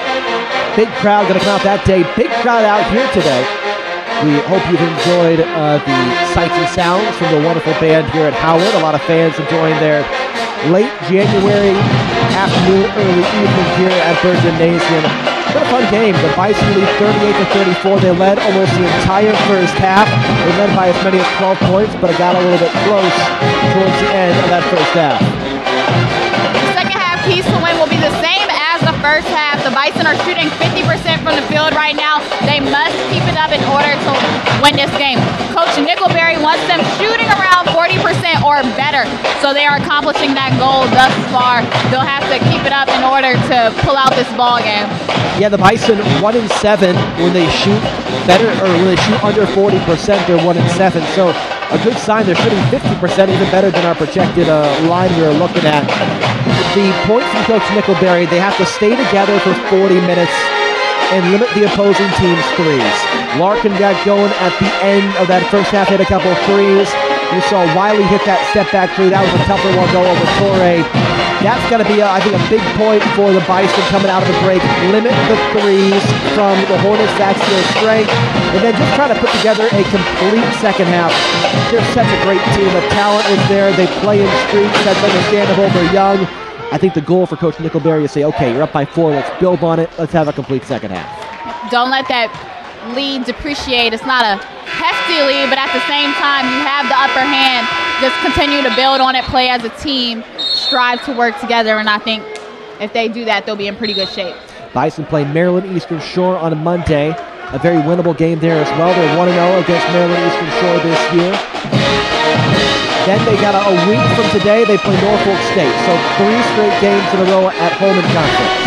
A: Big crowd going to come out that day. Big crowd out here today. We hope you've enjoyed the sights and sounds from the wonderful band here at Howard. A lot of fans enjoying their late January afternoon, early evening here at Burr Gymnasium. What a fun game. The Bison lead 38-34. They led almost the entire first half. They led by as many as 12 points, but it got a little bit close towards the end of that first half.
B: The second half keys to win will be the same as the first half. The Bison are shooting 50% from the field right now. They must keep it up in order to win this game. Coach Nickelberry wants them shooting around 40% or better. So they are accomplishing that goal thus far. They'll have to keep it up in order to pull out this ball game.
A: Yeah, the Bison 1-7 when they shoot better, or when they shoot under 40%, they're 1-7. So a good sign. They're shooting 50%, even better than our projected line we were looking at. The point from Coach Nickelberry, they have to stay together for 40 minutes and limit the opposing team's threes. Larkin got going at the end of that first half, hit a couple of threes. You saw Wiley hit that step back three. That was a tougher one go over Torrey. That's going to be, I think, a big point for the Bison coming out of the break. Limit the threes from the Hornets. That's their strength. And then just try to put together a complete second half. They're such a great team. The talent is there. They play in streaks. That's understandable. They're young. I think the goal for Coach Nickelberry is say, okay, you're up by 4. Let's build on it. Let's have a complete second half.
B: Don't let that lead depreciate. It's not a hefty lead, but at the same time, you have the upper hand. Just continue to build on it, play as a team, strive to work together, and I think if they do that, they'll be in pretty good shape.
A: Bison play Maryland Eastern Shore on a Monday. A very winnable game there as well. They're 1-0 against Maryland Eastern Shore this year. Then they got a week from today, they play Norfolk State. So 3 straight games in a row at home in conference.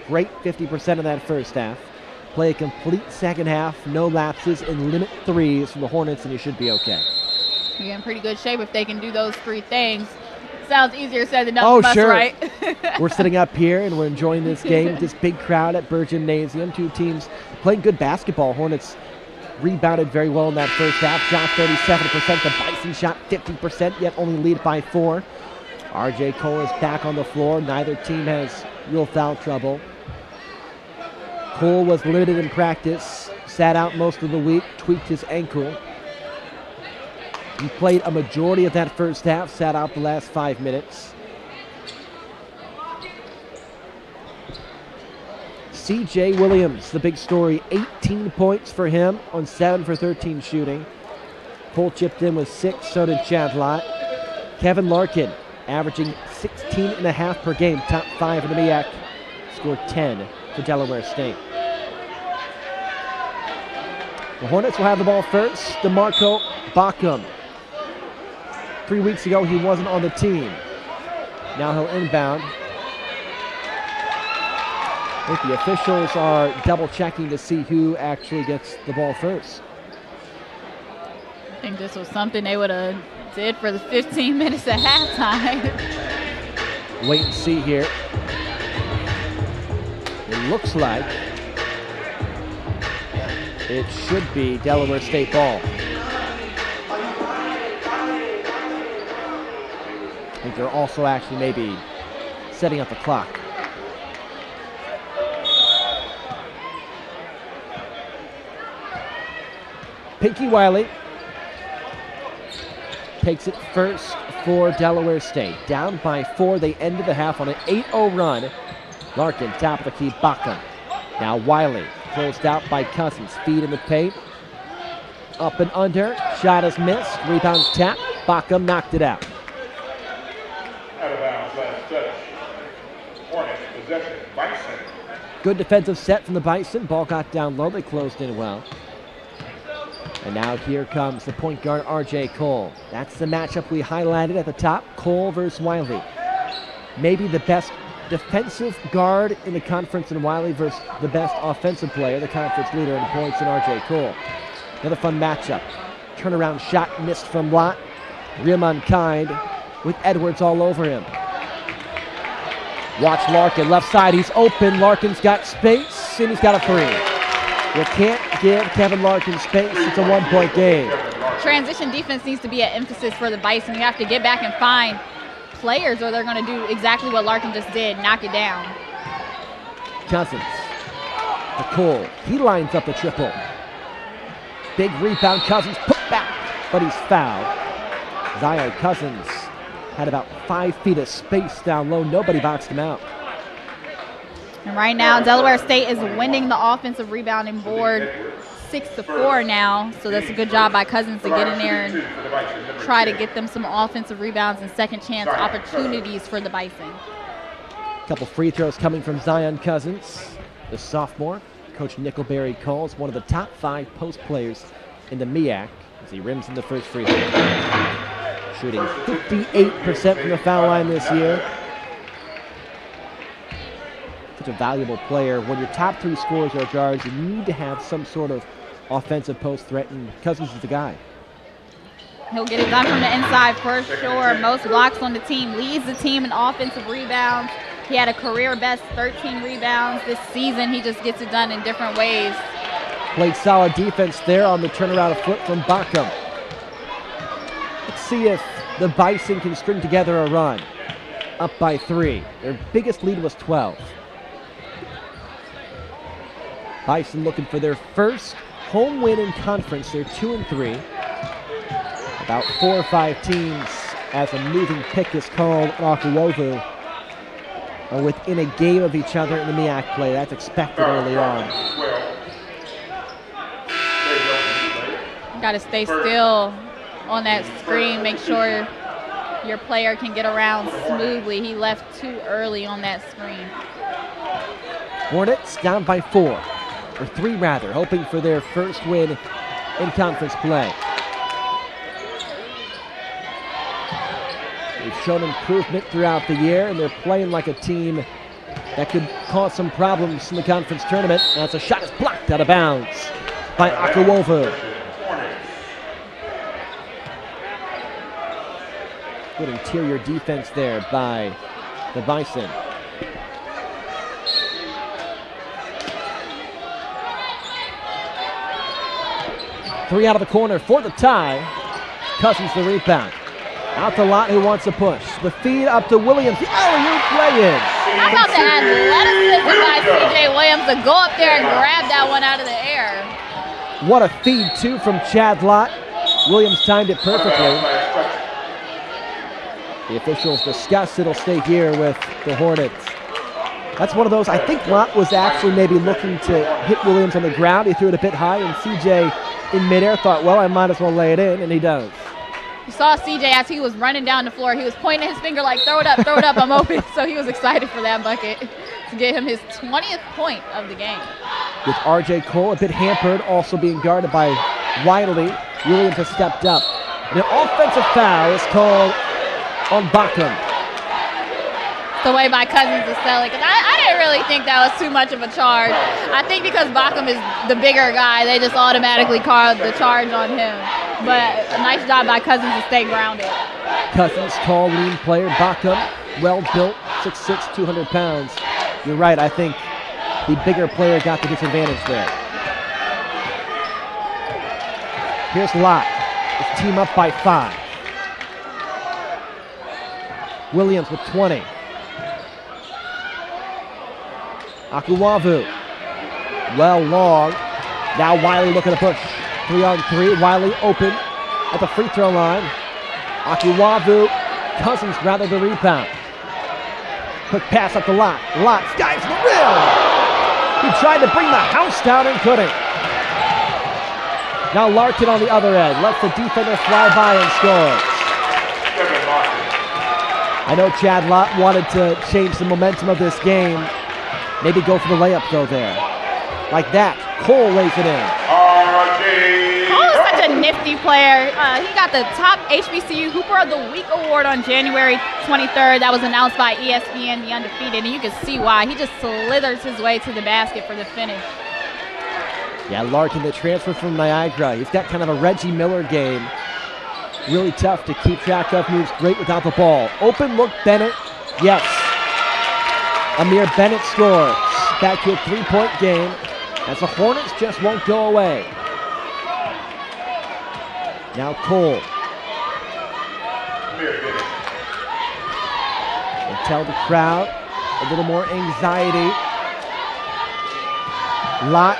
A: Great 50% of that first half. Play a complete second half, no lapses, and limit threes from the Hornets, and you should be okay.
B: You're in pretty good shape if they can do those 3 things. Sounds easier said than done for us,
A: sure.
B: right?
A: We're sitting up here, and we're enjoying this game with this big crowd at Burr Gymnasium. 2 teams playing good basketball. Hornets rebounded very well in that first half. Shot 37%. The Bison shot 50%, yet only lead by 4. R.J. Cole is back on the floor. Neither team has real foul trouble. Cole was limited in practice, sat out most of the week, tweaked his ankle. He played a majority of that first half, sat out the last 5 minutes. C.J. Williams, the big story, 18 points for him on 7 for 13 shooting. Cole chipped in with 6, so did Chad Lott. Kevin Larkin, averaging 16.5 per game, top 5 in the MEAC, scored 10 for Delaware State. The Hornets will have the ball first. DeMarco Bacum. 3 weeks ago, he wasn't on the team. Now he'll inbound. I think the officials are double checking to see who actually gets the ball first.
B: I think this was something they would have did for the 15 minutes at halftime.
A: Wait and see here. It looks like it should be Delaware State ball. I think they're also actually maybe setting up the clock. Pinky Wiley takes it first for Delaware State. Down by 4, they ended the half on an 8-0 run. Larkin, top of the key, Bacum. Now Wiley, closed out by Cousins. Feed in the paint. Up and under. Shot is missed. Rebound tap. Bacum knocked it out.
H: Out of bounds, last touch. Hornets possession, Bison.
A: Good defensive set from the Bison. Ball got down low. They closed in well. And now here comes the point guard, R.J. Cole. That's the matchup we highlighted at the top. Cole versus Wiley. Maybe the best defensive guard in the conference in Wiley versus the best offensive player, the conference leader in points in R.J. Cole. Another fun matchup. Turnaround shot missed from Lott. Rim unkind with Edwards all over him. Watch Larkin, left side, he's open. Larkin's got space, and he's got a three. You can't give Kevin Larkin space. It's a 1-point game.
B: Transition defense needs to be an emphasis for the Bison. You have to get back and find players, or they're going to do exactly what Larkin just did, knock it down.
A: Cousins to Cole. He lines up the triple. Big rebound, Cousins put back, but he's fouled. Zion Cousins had about 5 feet of space down low. Nobody boxed him out.
B: And right now, Delaware State is winning the offensive rebounding board 6-4 now. So that's a good job by Cousins to get in there and try to get them some offensive rebounds and second chance opportunities for the Bison.
A: A couple free throws coming from Zion Cousins, the sophomore. Coach Nickelberry calls one of the top 5 post players in the MEAC as he rims in the first free throw. Shooting 58% from the foul line this year. Such a valuable player. When your top 3 scorers are guards, you need to have some sort of offensive post threat, and Cousins is the guy.
B: He'll get it done from the inside for sure. Most blocks on the team, leads the team in offensive rebounds. He had a career best 13 rebounds this season. He just gets it done in different ways.
A: Played solid defense there on the turnaround of foot from Backham. Let's see if the Bison can string together a run. Up by 3. Their biggest lead was 12. Bison looking for their first home win in conference. They're 2-3. About 4 or 5 teams, as a moving pick is called, Akawovu, are within a game of each other in the MEAC play. That's expected early on.
B: Got to stay still on that screen. Make sure your player can get around smoothly. He left too early on that screen.
A: Hornets down by 4, or 3 rather, hoping for their first win in conference play. They've shown improvement throughout the year, and they're playing like a team that could cause some problems in the conference tournament. As a shot is blocked out of bounds by Akawovu. Good interior defense there by the Bison. Three out of the corner for the tie. Cousins the rebound. Out to Lott, who wants a push. The feed up to Williams. The alley-oop play-in.
B: How about the athleticism by C.J. Williams to go up there and grab that one out of the air?
A: What a feed, too, from Chad Lott. Williams timed it perfectly. The officials discuss it'll stay here with the Hornets. That's one of those, I think Lott was actually maybe looking to hit Williams on the ground. He threw it a bit high, and C.J. in midair thought, well, I might as well lay it in, and he does.
B: You saw C.J. as he was running down the floor. He was pointing his finger like, throw it up, I'm open. So he was excited for that bucket to get him his 20th point of the game.
A: With R.J. Cole a bit hampered, also being guarded by Wiley, Williams has stepped up. And an offensive foul is called on Backham.
B: The way my Cousins is selling, because I didn't really think that was too much of a charge. I think because Backham is the bigger guy, they just automatically called the charge on him. But a nice job by Cousins to stay grounded.
A: Cousins, tall, lean player. Backham, well-built, 6'6", 200 pounds. You're right, I think the bigger player got the disadvantage there. Here's Lott. His team up by 5. Williams with 20. Akawovu, well long. Now Wiley looking to push. 3-on-3. Wiley open at the free throw line. Akawovu, Cousins rather the rebound. Quick pass up to Lott. Lott skies the rim. He tried to bring the house down and couldn't. Now Larkin on the other end. Lets the defender fly by and scores. I know Chad Lott wanted to change the momentum of this game. Maybe go for the layup though there. Like that. Cole lays it in.
B: Cole is such such a nifty player. He got the top HBCU Hooper of the Week award on January 23rd. That was announced by ESPN, The Undefeated, and you can see why. He just slithers his way to the basket for the finish.
A: Yeah, Larkin, the transfer from Niagara. He's got kind of a Reggie Miller game. Really tough to keep track of, moves great without the ball. Open look, Bennett. Yes. Amir Bennett scores. Back to a three-point game as the Hornets just won't go away. Now Cole. And tell the crowd a little more anxiety. Lot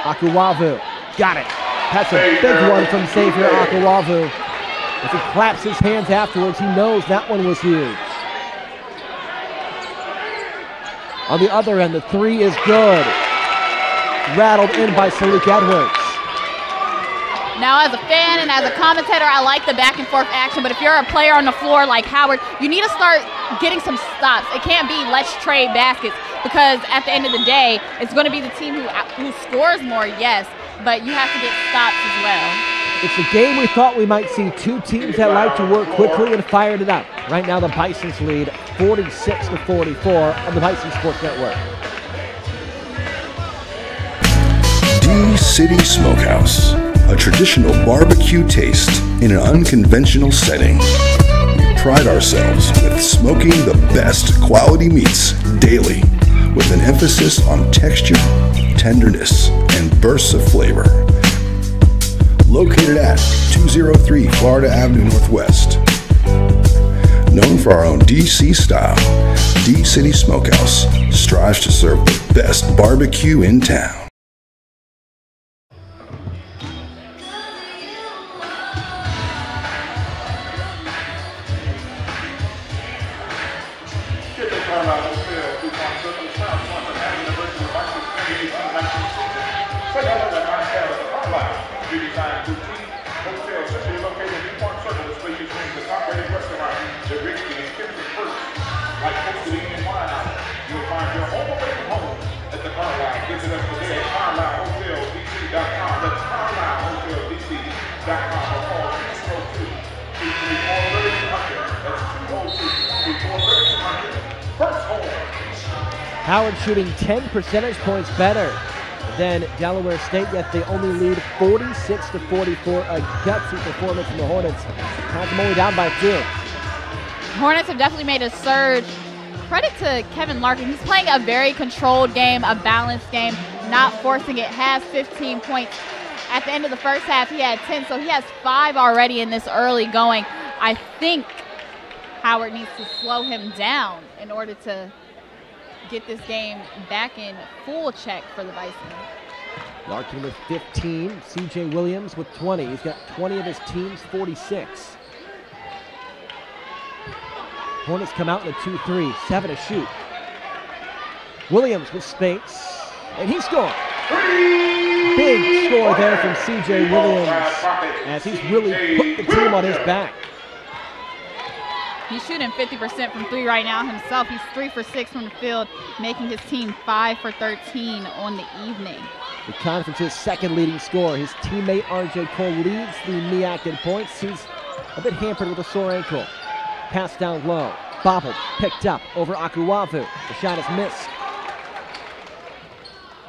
A: Akuwavu. Got it. That's a big one from Xavier Akuwavu. As he claps his hands afterwards, he knows that one was huge. On the other end, the three is good. Rattled in by Salik Edwards.
B: Now, as a fan and as a commentator, I like the back and forth action, but if you're a player on the floor like Howard, you need to start getting some stops. It can't be let's trade baskets, because at the end of the day, it's going to be the team who scores more, yes, but you have to get stops as well.
A: It's a game we thought we might see two teams that like to work quickly and fired it up. Right now, the Bisons lead 46-44 on the Bison Sports Network.
C: D-City Smokehouse, a traditional barbecue taste in an unconventional setting. We pride ourselves with smoking the best quality meats daily, with an emphasis on texture, tenderness, and bursts of flavor. Located at 203 Florida Avenue Northwest. Known for our own DC style, D-City Smokehouse strives to serve the best barbecue in town.
A: Howard shooting 10 percentage points better than Delaware State, yet they only lead 46-44. A gutsy performance from the Hornets. Has them only down by 2.
B: Hornets have definitely made a surge. Credit to Kevin Larkin. He's playing a very controlled game, a balanced game, not forcing it. Has 15 points. At the end of the first half, he had 10, so he has 5 already in this early going. I think Howard needs to slow him down in order to get this game back in full check for the Bison.
A: Larkin with 15, CJ Williams with 20. He's got 20 of his team's 46. Hornets come out in a 2-3, 7 to shoot. Williams with space, and he scored. Big score there from CJ Williams as he's really put the team on his back.
B: He's shooting 50% from 3 right now himself. He's 3 for 6 from the field, making his team 5 for 13 on the evening.
A: The conference's second leading scorer. His teammate RJ Cole leads the MEAC in points. He's a bit hampered with a sore ankle. Pass down low, bobbled, picked up over Akuwavu. The shot is missed.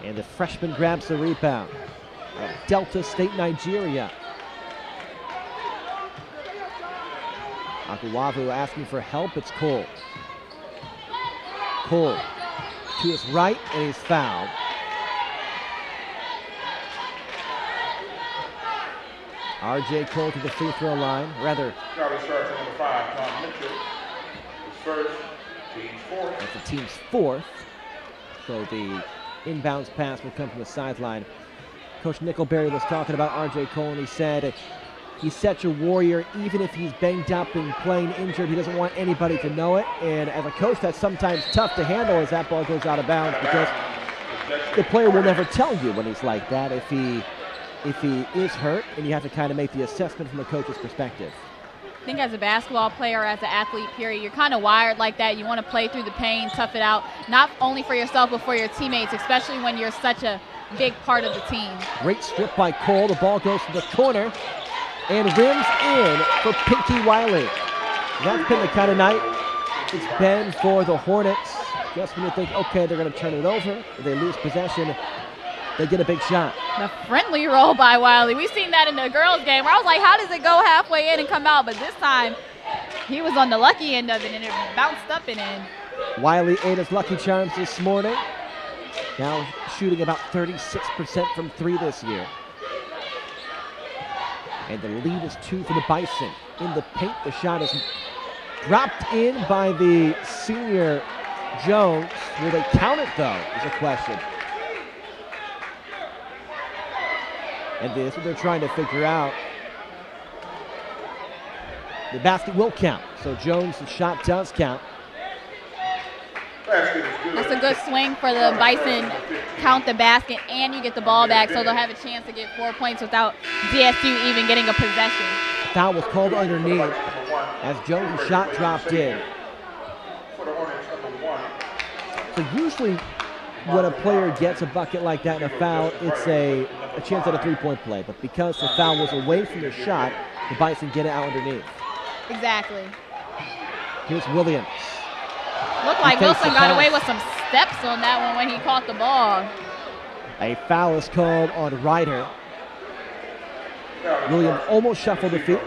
A: And the freshman grabs the rebound. Delta State, Nigeria. Akuwavu asking for help. It's Cole. Cole to his right, and he's fouled. RJ Cole to the free throw line. Rather,
H: Charlie starts number 5, Tom Mitchell. His first, team's 4th.
A: that's the team's 4th. So the inbounds pass will come from the sideline. Coach Nickelberry was talking about RJ Cole, and he said he's such a warrior. Even if he's banged up and playing injured, he doesn't want anybody to know it. And as a coach, that's sometimes tough to handle as that ball goes out of bounds, because the player will never tell you when he's like that if he is hurt, and you have to kind of make the assessment from a coach's perspective.
B: I think as a basketball player, as an athlete, period, you're kind of wired like that. You want to play through the pain, tough it out, not only for yourself but for your teammates, especially when you're such a big part of the team.
A: Great strip by Cole. The ball goes to the corner and rims in for Pinky Wiley. That's been the kind of night it's been for the Hornets. Just when you think, okay, they're going to turn it over, if they lose possession, they get a big shot.
B: The friendly roll by Wiley. We've seen that in the girls' game where I was like, how does it go halfway in and come out? But this time, he was on the lucky end of it, and it bounced up and in.
A: Wiley ate his Lucky Charms this morning. Now shooting about 36% from 3 this year. And the lead is 2 for the Bison. In the paint, the shot is dropped in by the senior Jones. Will they count it, though, is a question. And this is what they're trying to figure out. The basket will count, so Jones' shot does count.
B: That's a good swing for the Bison. Count the basket, and you get the ball back, so they'll have a chance to get 4 points without DSU even getting a possession.
A: Foul was called underneath as Jones' shot dropped in. So usually when a player gets a bucket like that in a foul, it's a chance at a three-point play. But because the foul was away from the shot, the Bison get it out underneath.
B: Exactly.
A: Here's Williams.
B: Looked like Wilson got away with some steps on that one when he caught the ball.
A: A foul is called on Ryder. Williams almost shuffled the feet.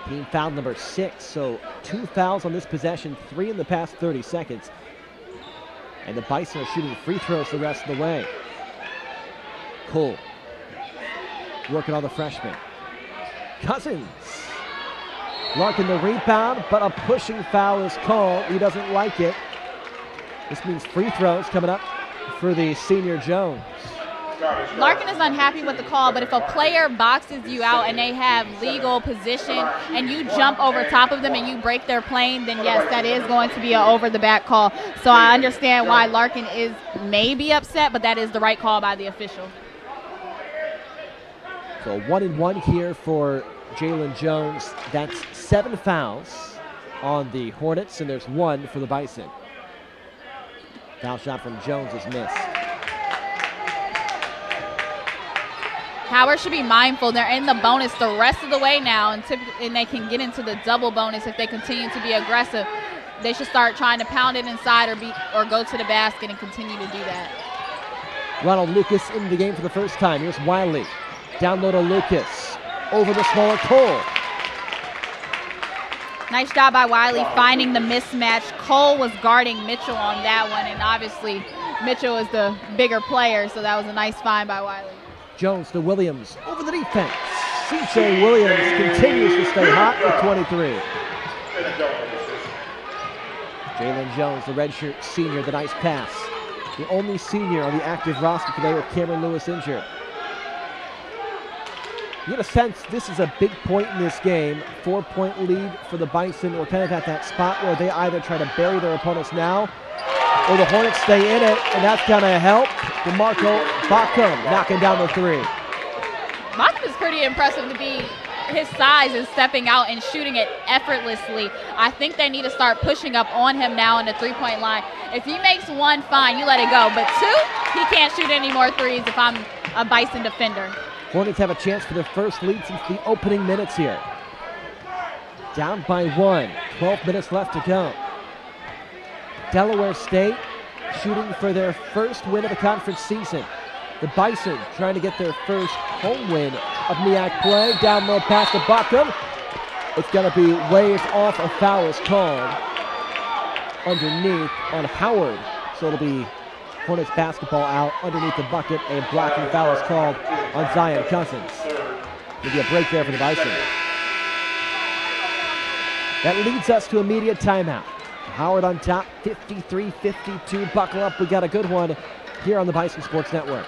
A: Team foul number 6, so 2 fouls on this possession, 3 in the past 30 seconds. And the Bison are shooting free throws the rest of the way. Cole working on the freshman. Cousins. Larkin the rebound, but a pushing foul is called. He doesn't like it. This means free throws coming up for the senior Jones.
B: Larkin is unhappy with the call, but if a player boxes you out and they have legal position and you jump over top of them and you break their plane, then yes, that is going to be an over-the-back call. So I understand why Larkin is maybe upset, but that is the right call by the official.
A: So 1-and-1 here for Jalen Jones. That's 7 fouls on the Hornets, and there's 1 for the Bison. Foul shot from Jones is missed.
B: Howard should be mindful. They're in the bonus the rest of the way now, and they can get into the double bonus if they continue to be aggressive. They should start trying to pound it inside or go to the basket and continue to do that.
A: Ronald Lucas in the game for the first time. Here's Wiley. Down low to Lucas. Over the smaller Cole.
B: Nice job by Wiley finding the mismatch. Cole was guarding Mitchell on that one, and obviously Mitchell is the bigger player, so that was a nice find by Wiley.
A: Jones to Williams over the defense. C.J. Williams continues to stay hot with 23. Jalen Jones, the redshirt senior, the nice pass. The only senior on the active roster today with Cameron Lewis injured. You get a sense this is a big point in this game. 4-point lead for the Bison. We're kind of at that spot where they either try to bury their opponents now or the Hornets stay in it, and that's going to help. DeMarco Bacum knocking down the 3.
B: Bacum is pretty impressive to be his size and stepping out and shooting it effortlessly. I think they need to start pushing up on him now in the three-point line. If he makes 1, fine, you let it go. But 2, he can't shoot any more threes if I'm a Bison defender.
A: Hornets have a chance for their first lead since the opening minutes here. Down by 1, 12 minutes left to go. Delaware State shooting for their first win of the conference season. The Bison trying to get their first home win of MEAC play. Down low pass to Bacum. It's going to be waved off. A foul is called underneath on Howard. So it'll be Hornets basketball out underneath the bucket. A blocking foul is called on Zion Cousins. There'll be a break there for the Bison. That leads us to immediate timeout. Howard on top, 53-52. Buckle up, we got a good one here on the Bison Sports Network.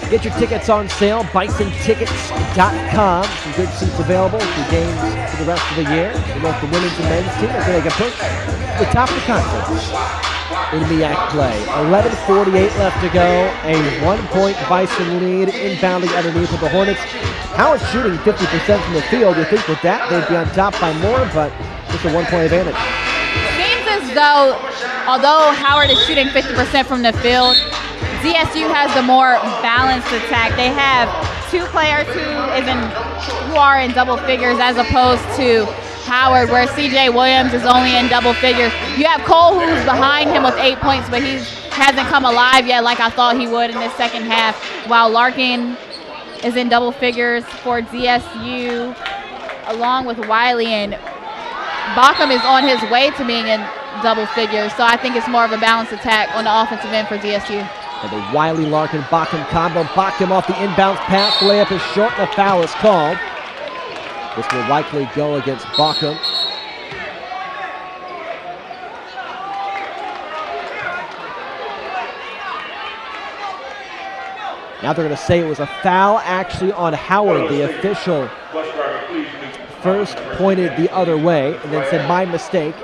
A: Get your tickets on sale, bisontickets.com. Some good seats available for games for the rest of the year. For both the women's and men's team as they make a push to the top of the conference in MEAC play. 11:48 left to go. A 1-point Bison lead inbounding underneath of the Hornets. Howard shooting 50% from the field. You think with that they'd be on top by more, but just a 1-point advantage.
B: Seems as though, although Howard is shooting 50% from the field, DSU has the more balanced attack. They have two players who are in double figures as opposed to Howard, where CJ Williams is only in double figures. You have Cole, who's behind him with 8 points, but he hasn't come alive yet like I thought he would in this second half, while Larkin is in double figures for DSU along with Wiley, and Bockham is on his way to being in double figures, so I think it's more of a balanced attack on the offensive end for DSU.
A: And the Wiley-Larkin-Bockham combo. Bockham off the inbounds pass. The layup is short. The foul is called. This will likely go against Bockham. Now they're going to say it was a foul actually on Howard. The official first pointed the other way and then said, my mistake.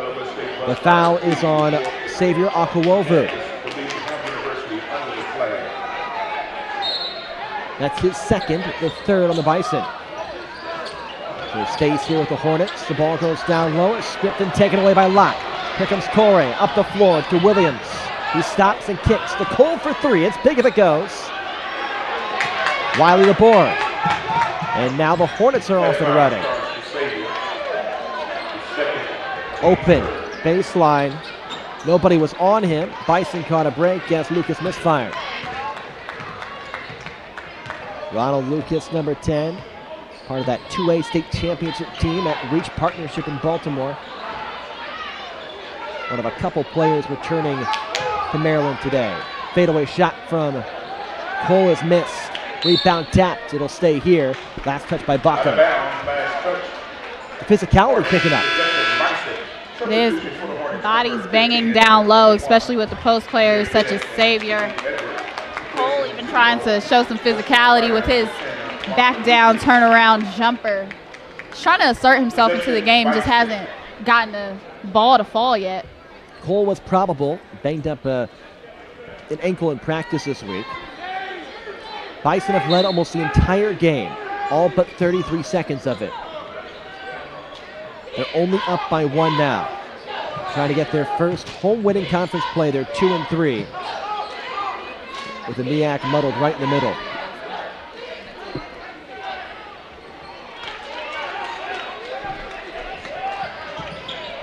A: The foul is on Xavier Akawovu. That's his second, the third on the Bison. So he stays here with the Hornets. The ball goes down low. It's stripped and taken away by Locke. Here comes Corey up the floor to Williams. He stops and kicks to Cole for three. It's big if it goes. Wiley the board. And now the Hornets are off and running. Open, baseline. Nobody was on him. Bison caught a break as Lucas misfired. Ronald Lucas, number 10, part of that 2A state championship team at Reach Partnership in Baltimore. One of a couple players returning to Maryland today. Fadeaway shot from Cole is missed. Rebound tapped. It'll stay here. Last touch by Bockham. The physicality picking up.
B: There's bodies banging down low, especially with the post players such as Xavier. Cole even trying to show some physicality with his back down turnaround jumper. He's trying to assert himself into the game, just hasn't gotten the ball to fall yet.
A: Cole was probable, banged up an ankle in practice this week. Bison have led almost the entire game, all but 33 seconds of it. They're only up by one now. Trying to get their first home winning conference play. They're 2-3. With the MEAC muddled right in the middle.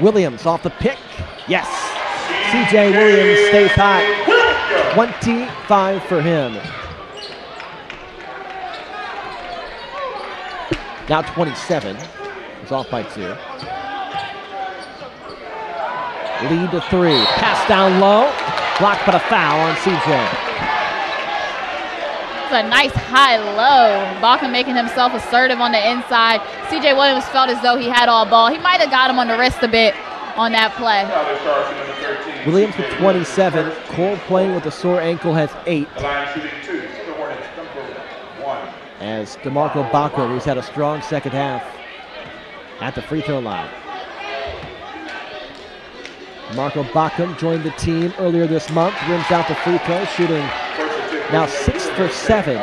A: Williams off the pick. Yes. CJ Williams stays hot. 25 for him. Now 27. He's off by 2. Lead to 3. Pass down low. Blocked, but a foul on CJ.
B: A nice high-low. Bockham making himself assertive on the inside. CJ Williams felt as though he had all ball. He might have got him on the wrist a bit on that play.
A: Williams with 27. Cole playing with a sore ankle has 8. As DeMarco Bacco, who's had a strong second half, at the free throw line. Marco Backham joined the team earlier this month. Rims out the free throw, shooting now 6 for 7.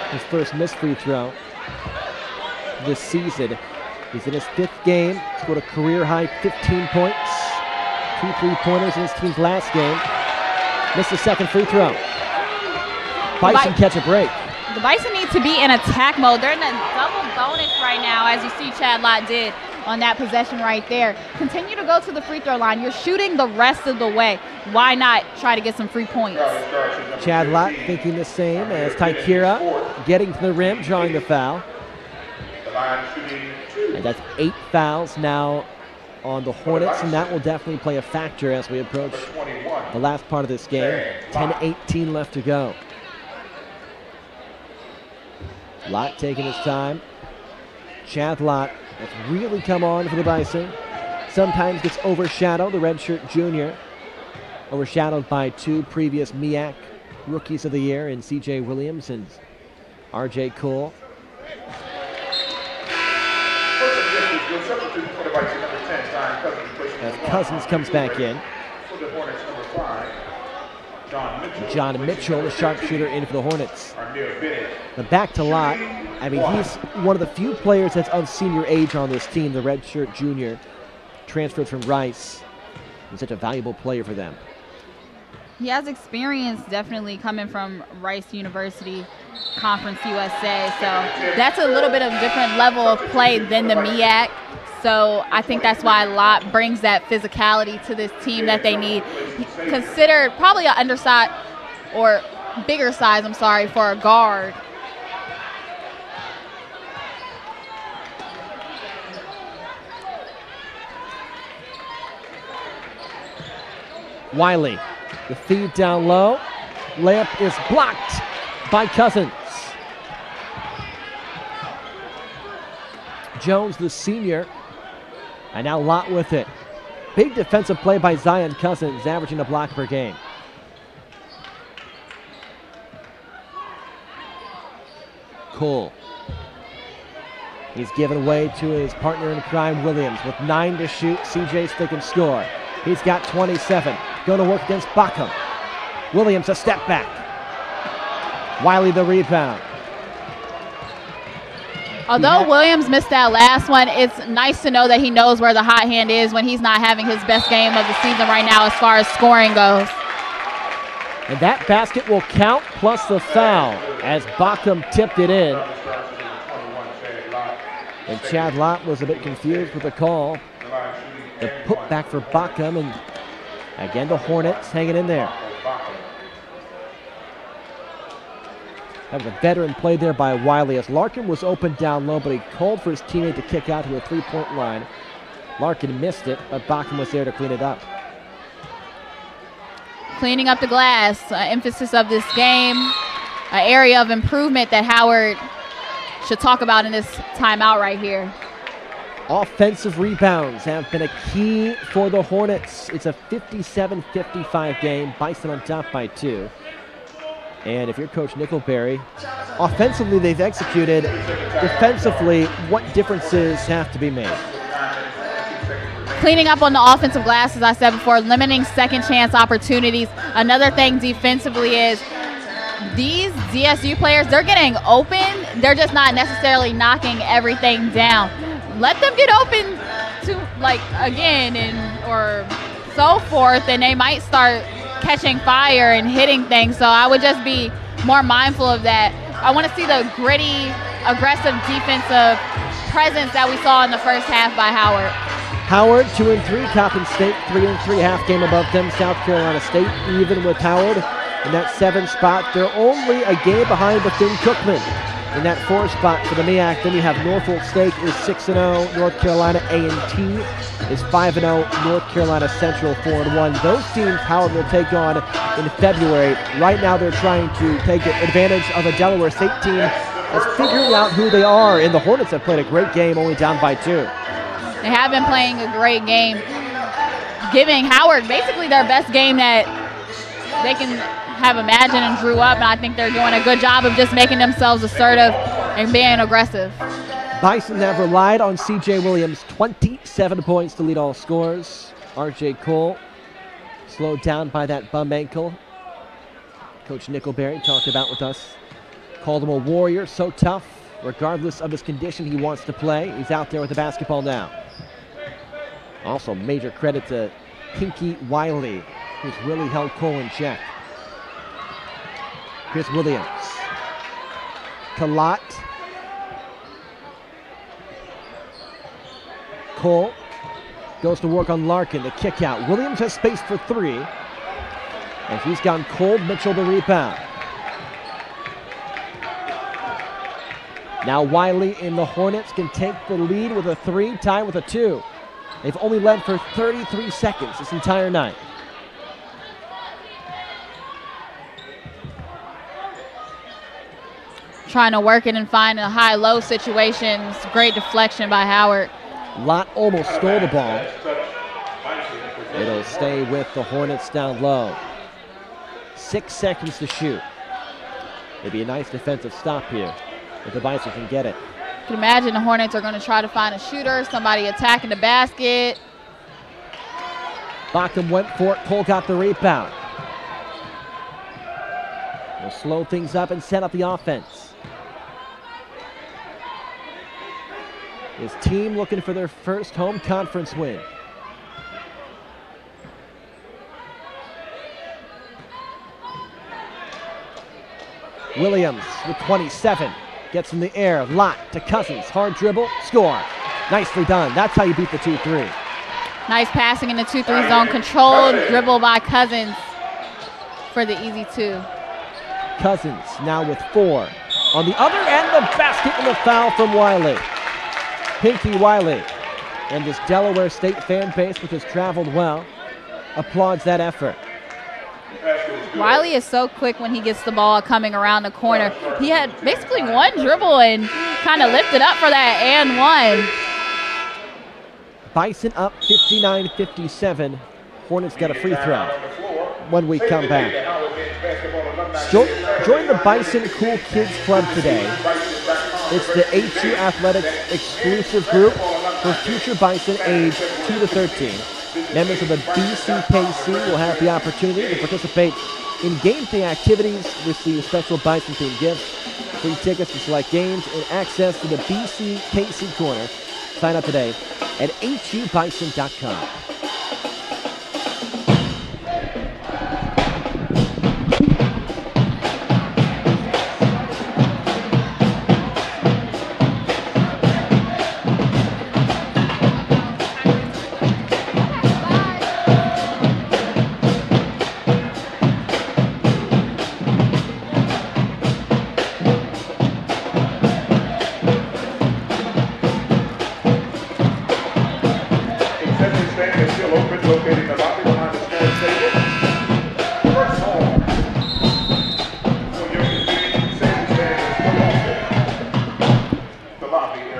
A: His first missed free throw this season. He's in his 5th game. Scored a career-high 15 points. 2 3-pointers in his team's last game. Missed the second free throw. Bison catch a break.
B: The Bison need to be in attack mode. They're in a double bonus right now, as you see Chad Lott did on that possession right there. Continue to go to the free throw line. You're shooting the rest of the way. Why not try to get some free points?
A: Chad Lott thinking the same as Taikira getting to the rim, drawing the foul. And that's 8 fouls now on the Hornets, and that will definitely play a factor as we approach the last part of this game. 10-18 left to go. Lott taking his time. Chad Lott has really come on for the Bison. Sometimes gets overshadowed, the redshirt junior. Overshadowed by 2 previous MEAC rookies of the year in C.J. Williams and R.J. Cole. As Cousins comes back in. John Mitchell, the sharpshooter, in for the Hornets. But back to Lott. I mean, he's one of the few players that's of senior age on this team, the redshirt junior, transferred from Rice. He's such a valuable player for them.
B: He has experience definitely coming from Rice University, Conference USA. So that's a little bit of different level of play than the MEAC. So I think that's why Lott brings that physicality to this team that they need. Considered probably an undersized or bigger size, I'm sorry, for a guard.
A: Wiley, the feed down low. Layup is blocked by Cousins. Jones, the senior, and now Lott with it. Big defensive play by Zion Cousins, averaging a block per game. Cole. He's given away to his partner in crime, Williams, with 9 to shoot. CJ Stick can score. He's got 27. Going to work against Backham. Williams a step back. Wiley the rebound.
B: Although Williams missed that last one, it's nice to know that he knows where the hot hand is when he's not having his best game of the season right now as far as scoring goes.
A: And that basket will count plus the foul as Backham tipped it in. And Chad Lott was a bit confused with the call. The putback for Backham, and again the Hornets hanging in there. That was a veteran play there by Wiley as Larkin was open down low, but he called for his teammate to kick out to a three-point line. Larkin missed it, but Backham was there to clean it up.
B: Cleaning up the glass, emphasis of this game, an area of improvement that Howard should talk about in this timeout right here.
A: Offensive rebounds have been a key for the Hornets. It's a 57-55 game. Bison on top by 2. And if you're Coach Nickelberry, offensively they've executed. Defensively, what differences have to be made?
B: Cleaning up on the offensive glass, as I said before, limiting second chance opportunities. Another thing defensively is these DSU players, they're getting open. They're just not necessarily knocking everything down. Let them get open to, like, again, or so forth, and they might start catching fire and hitting things. So I would just be more mindful of that. I want to see the gritty, aggressive defensive presence that we saw in the first half by Howard.
A: Howard 2-3, Coppin State 3-3, half game above them. South Carolina State even with Howard in that 7 spot. They're only a game behind Bethune-Cookman in that 4 spot for the MEAC. Then you have Norfolk State is 6-0, North Carolina A&T is 5-0, North Carolina Central 4-1. Those teams Howard will take on in February. Right now they're trying to take advantage of a Delaware State team that's figuring out who they are, and the Hornets have played a great game, only down by 2.
B: They have been playing a great game, giving Howard basically their best game that they can have imagined and drew up, and I think they're doing a good job of just making themselves assertive and being aggressive.
A: Bison have relied on C.J. Williams, 27 points to lead all scores. R.J. Cole slowed down by that bum ankle. Coach Nickelberry talked about with us. Called him a warrior, so tough. Regardless of his condition, he wants to play. He's out there with the basketball now. Also, major credit to Pinky Wiley, who's really held Cole in check. Here's Williams. To Lott. Cole goes to work on Larkin, the kick out. Williams has space for 3. And he's gone cold. Mitchell the rebound. Now Wiley and the Hornets can take the lead with a 3, tied with a 2. They've only led for 33 seconds this entire night.
B: Trying to work it and find a high-low situations. Great deflection by Howard.
A: Lott almost stole the ball. It'll stay with the Hornets down low. 6 seconds to shoot. Maybe a nice defensive stop here if the Bison can get it.
B: You can imagine the Hornets are going to try to find a shooter, somebody attacking the basket.
A: Bockham went for it. Cole got the rebound. We'll slow things up and set up the offense. His team looking for their first home conference win. Williams with 27. Gets in the air. Lott to Cousins. Hard dribble. Score. Nicely done. That's how you beat the 2-3.
B: Nice passing in the 2-3 zone. Controlled dribble by Cousins for the easy 2.
A: Cousins now with 4. On the other end, the basket and the foul from Wiley. Pinky Wiley and this Delaware State fan base, which has traveled well, applauds that effort.
B: Wiley is so quick when he gets the ball coming around the corner. He had basically one dribble and kind of lifted up for that and one.
A: Bison up 59-57. Hornets got a free throw when we come back. Join the Bison Cool Kids Club today. It's the HU Athletics exclusive group for future Bison age 2 to 13. Members of the BCKC will have the opportunity to participate in game day activities, receive special Bison themed gifts, free tickets to select games, and access to the BCKC Corner. Sign up today at hubison.com.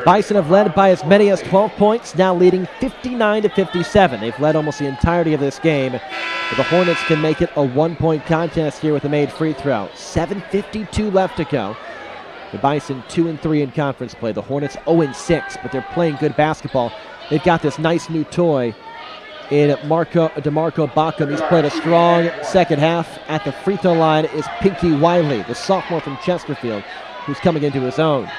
A: Bison have led by as many as 12 points, now leading 59-57. They've led almost the entirety of this game, but the Hornets can make it a one-point contest here with a made free throw. 7:52 left to go. The Bison 2-3 in conference play. The Hornets 0-6, but they're playing good basketball. They've got this nice new toy in DeMarco Bockham. He's played a strong second half. At the free throw line is Pinky Wiley, the sophomore from Chesterfield, who's coming into his own.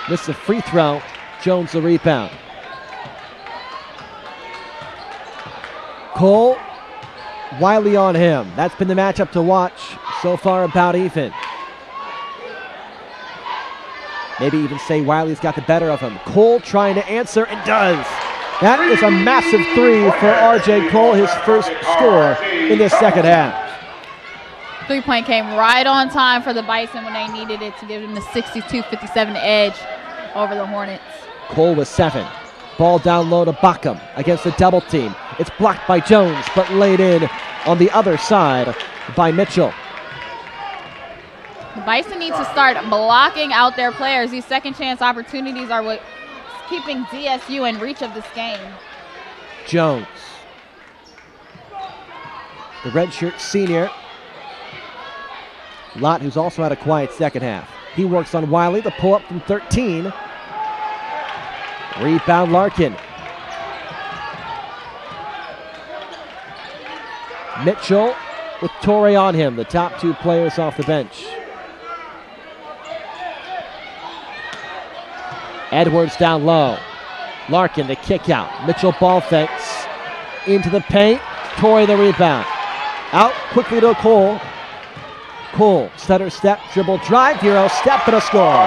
A: Misses a free throw. Jones the rebound. Cole, Wiley on him. That's been the matchup to watch. So far about even. Maybe even say Wiley's got the better of him. Cole trying to answer and does. That is a massive 3 for R.J. Cole, his first score in this second half.
B: Three-point came right on time for the Bison when they needed it to give them the 62-57 edge over the Hornets.
A: Cole with 7. Ball down low to Bockham against the double team. It's blocked by Jones, but laid in on the other side by Mitchell.
B: The Bison need to start blocking out their players. These second chance opportunities are what's keeping DSU in reach of this game.
A: Jones, the redshirt senior. Lott, who's also had a quiet second half. He works on Wiley, the pull-up from 13. Rebound Larkin. Mitchell with Torrey on him, the top 2 players off the bench. Edwards down low. Larkin, the kick out. Mitchell ball fakes into the paint. Torrey the rebound. Out quickly to Cole. Cole, stutter step, dribble, drive, hero, step, and a score.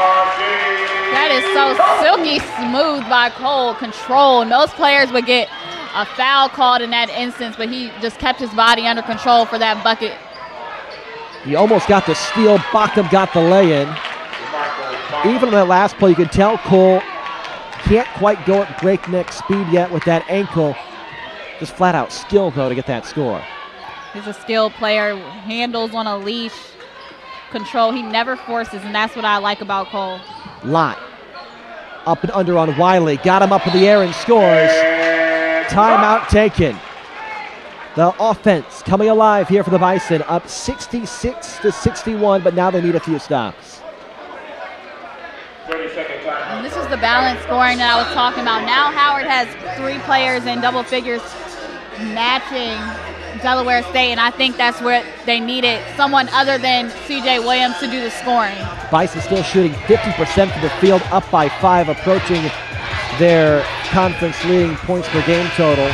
B: That is so silky smooth by Cole. Control. Most players would get a foul called in that instance, but he just kept his body under control for that bucket.
A: He almost got the steal. Bockham got the lay-in. Even on that last play, you can tell Cole can't quite go at breakneck speed yet with that ankle. Just flat out skill, though, to get that score.
B: He's a skilled player, handles on a leash, control. He never forces, and that's what I like about Cole.
A: Lott up and under on Wiley. Got him up in the air and scores. Timeout taken. The offense coming alive here for the Bison, up 66-61, but now they need a few stops.
H: 30-second time.
B: And this is the balanced scoring that I was talking about. Now Howard has 3 players in double figures matching Delaware State, and I think that's where they needed someone other than C.J. Williams to do the scoring.
A: Bison still shooting 50% from the field, up by 5, approaching their conference leading points per game total,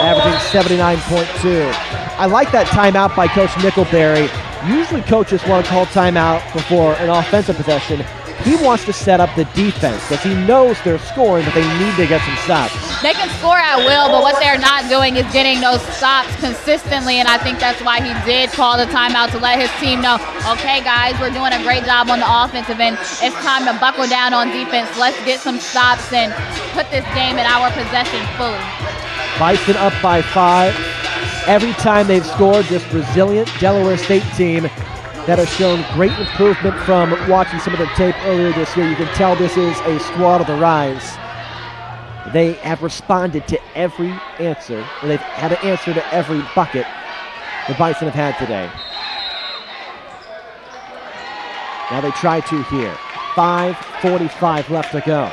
A: averaging 79.2. I like that timeout by Coach Nickelberry. Usually coaches want to call timeout before an offensive possession. He wants to set up the defense because he knows they're scoring, but they need to get some stops.
B: They can score at will, but what they're not doing is getting those stops consistently, and I think that's why he did call the timeout, to let his team know, okay, guys, we're doing a great job on the offensive end. It's time to buckle down on defense. Let's get some stops and put this game in our possession fully.
A: Bison up by 5. Every time they've scored, this resilient Delaware State team that has shown great improvement from watching some of the tape earlier this year. You can tell this is a squad of the rise. They have responded to every answer, or they've had an answer to every bucket the Bison have had today. Now they try to here. 5:45 left to go.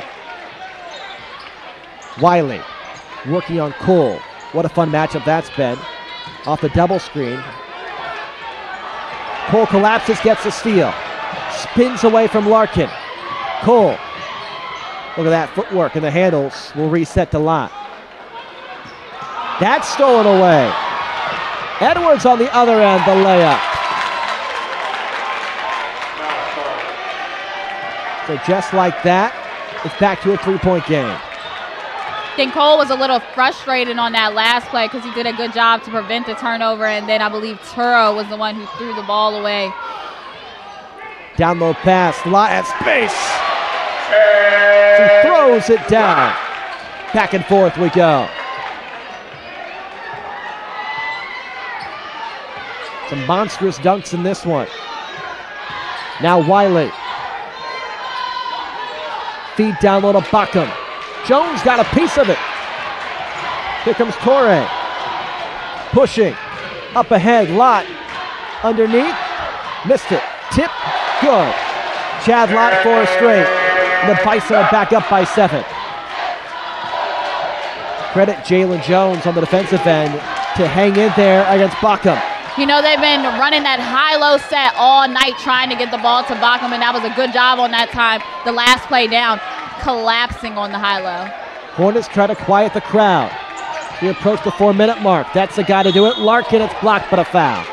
A: Wiley working on Cole. What a fun matchup that's been. Off the double screen. Cole collapses, gets a steal. Spins away from Larkin. Cole. Look at that footwork, and the handles will reset to Lott. That's stolen away. Edwards on the other end, the layup. So just like that, it's back to a 3-point game.
B: I think Cole was a little frustrated on that last play because he did a good job to prevent the turnover, and then I believe Turo was the one who threw the ball away.
A: Down low pass, Lott at space. He throws it down. Back and forth we go. Some monstrous dunks in this one. Now Wiley. Feed down low to Buckham. Jones got a piece of it. Here comes Torre. Pushing. Up ahead, Lott. Underneath. Missed it. Tip. Good. Chad Lott for a straight. The Bison are back up by 7. Credit Jalen Jones on the defensive end to hang in there against Buckham.
B: You know, they've been running that high-low set all night trying to get the ball to Buckham, and that was a good job on that time. The last play down, collapsing on the high-low.
A: Hornets try to quiet the crowd. We approach the 4-minute mark. That's the guy to do it. Larkin, it's blocked, but a foul.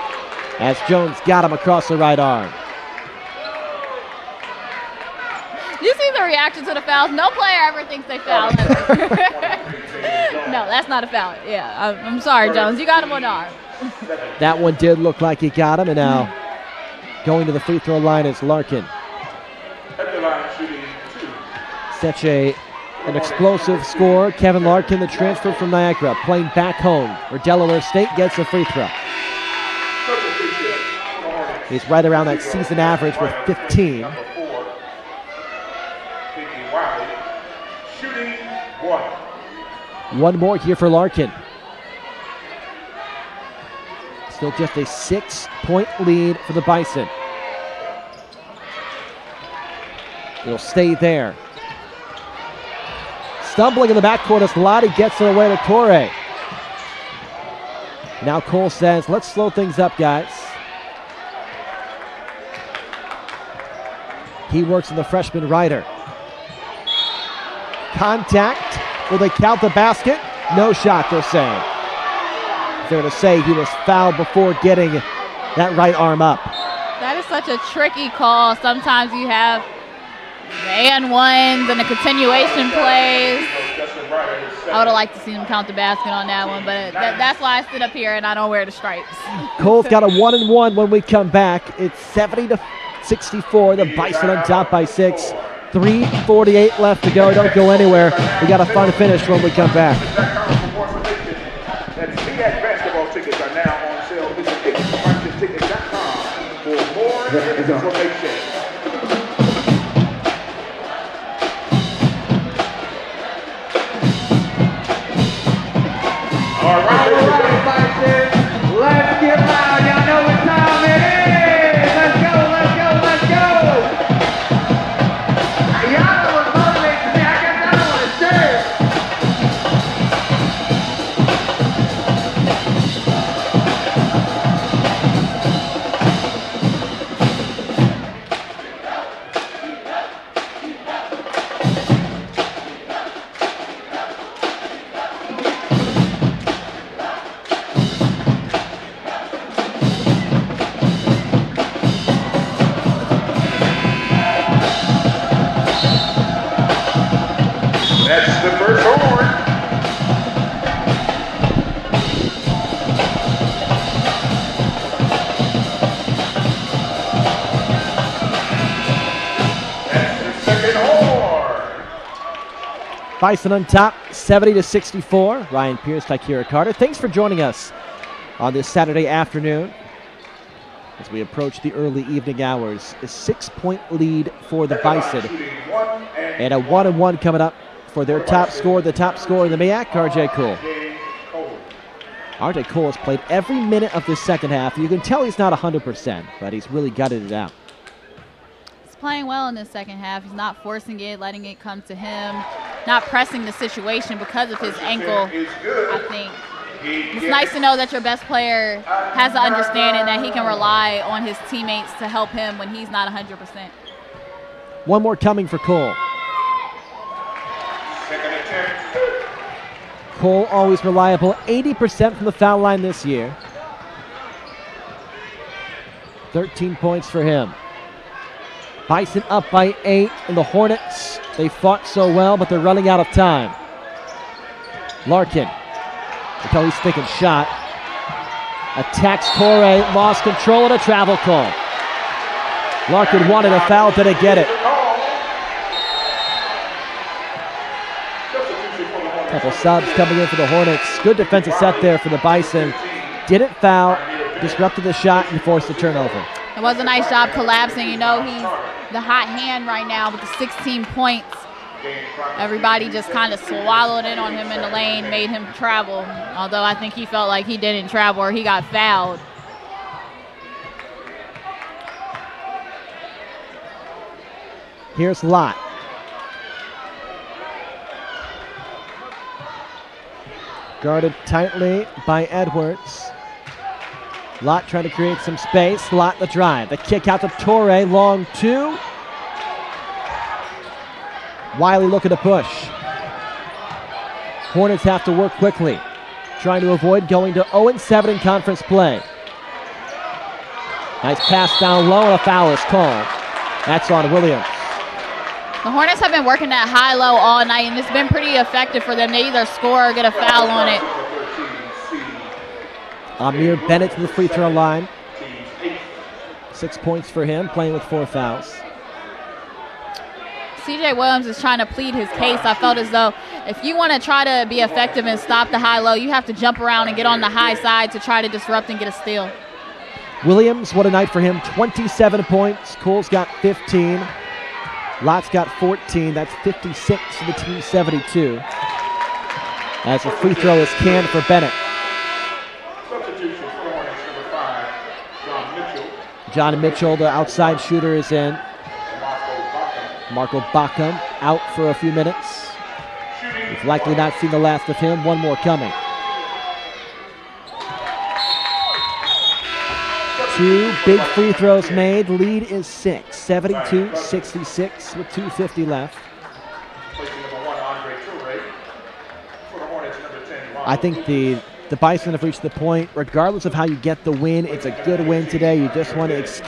A: As Jones got him across the right arm.
B: You see the reaction to the fouls? No player ever thinks they fouled. No, that's not a foul. Yeah, I'm sorry, Jones. You got him on the arm.
A: That one did look like he got him, and now going to the free throw line is Larkin. Such an explosive score. Kevin Larkin, the transfer from Niagara, playing back home where Delaware State gets a free throw. He's right around that season average with 15. One more here for Larkin. Still just a 6-point lead for the Bison. It'll stay there. Stumbling in the backcourt as Lottie gets it away to Torre. Now Cole says, let's slow things up, guys. He works in the freshman Ryder. Contact. Will they count the basket? No shot, they're saying. They're going to say he was fouled before getting that right arm up.
B: That is such a tricky call. Sometimes you have and ones and the continuation plays. I would have liked to see him count the basket on that one, but that's why I sit up here and I don't wear the stripes.
A: Cole's got a 1-and-1 when we come back. It's 70-64. The Bison on top by 6. 3:48 left to go. Don't go anywhere. We got a fun finish when we come back.
H: Basketball tickets are now on sale. Visit tickets.com for more information. the first horn. That's the second horn.
A: Bison on top, 70-64. Ryan Pierce, Tykira Carter. Thanks for joining us on this Saturday afternoon as we approach the early evening hours. A 6-point lead for the Bison. And a 1-1 coming up for their top scorer, the top scorer in the MEAC, RJ Cole. RJ Cole has played every minute of the second half. You can tell he's not 100%, but he's really gutted it out.
B: He's playing well in the second half. He's not forcing it, letting it come to him, not pressing the situation because of his ankle. I think it's nice to know that your best player has the understanding that he can rely on his teammates to help him when he's not 100%.
A: One more coming for Cole. Cole always reliable, 80% from the foul line this year. 13 points for him. Bison up by 8, and the Hornets, they fought so well, but they're running out of time. Larkin, until he's thinking shot. Attacks Torrey, lost control and a travel call. Larkin wanted a foul, didn't get it. Couple subs coming in for the Hornets. Good defensive set there for the Bison. Didn't foul, disrupted the shot, and forced the turnover.
B: It was a nice job collapsing. You know, he's the hot hand right now with the 16 points. Everybody just kind of swallowed in on him in the lane, made him travel. Although I think he felt like he didn't travel or he got fouled.
A: Here's Lott. Guarded tightly by Edwards. Lott trying to create some space. Lott the drive. The kick out to Torrey. Long two. Wiley looking to push. Hornets have to work quickly, trying to avoid going to 0-7 in conference play. Nice pass down low, and a foul is called. That's on Williams.
B: The Hornets have been working that high-low all night, and it's been pretty effective for them. They either score or get a foul on it.
A: Amir Bennett to the free throw line. 6 points for him, playing with 4 fouls.
B: CJ Williams is trying to plead his case. I felt as though if you want to try to be effective and stop the high-low, you have to jump around and get on the high side to try to disrupt and get a steal.
A: Williams, what a night for him. 27 points. Cole's got 15. Lott's got 14. That's 56 to the team 72. As the free throw is canned for Bennett.
H: Substitution for the Hornets, number 5, John Mitchell.
A: John Mitchell, the outside shooter, is in. Marco Backham out for a few minutes. We've likely not seen the last of him. One more coming. 2 big free throws made. Lead is 6. 72-66 with 2:50 left. I think the Bison have reached the point, regardless of how you get the win, it's a good win today. You just want to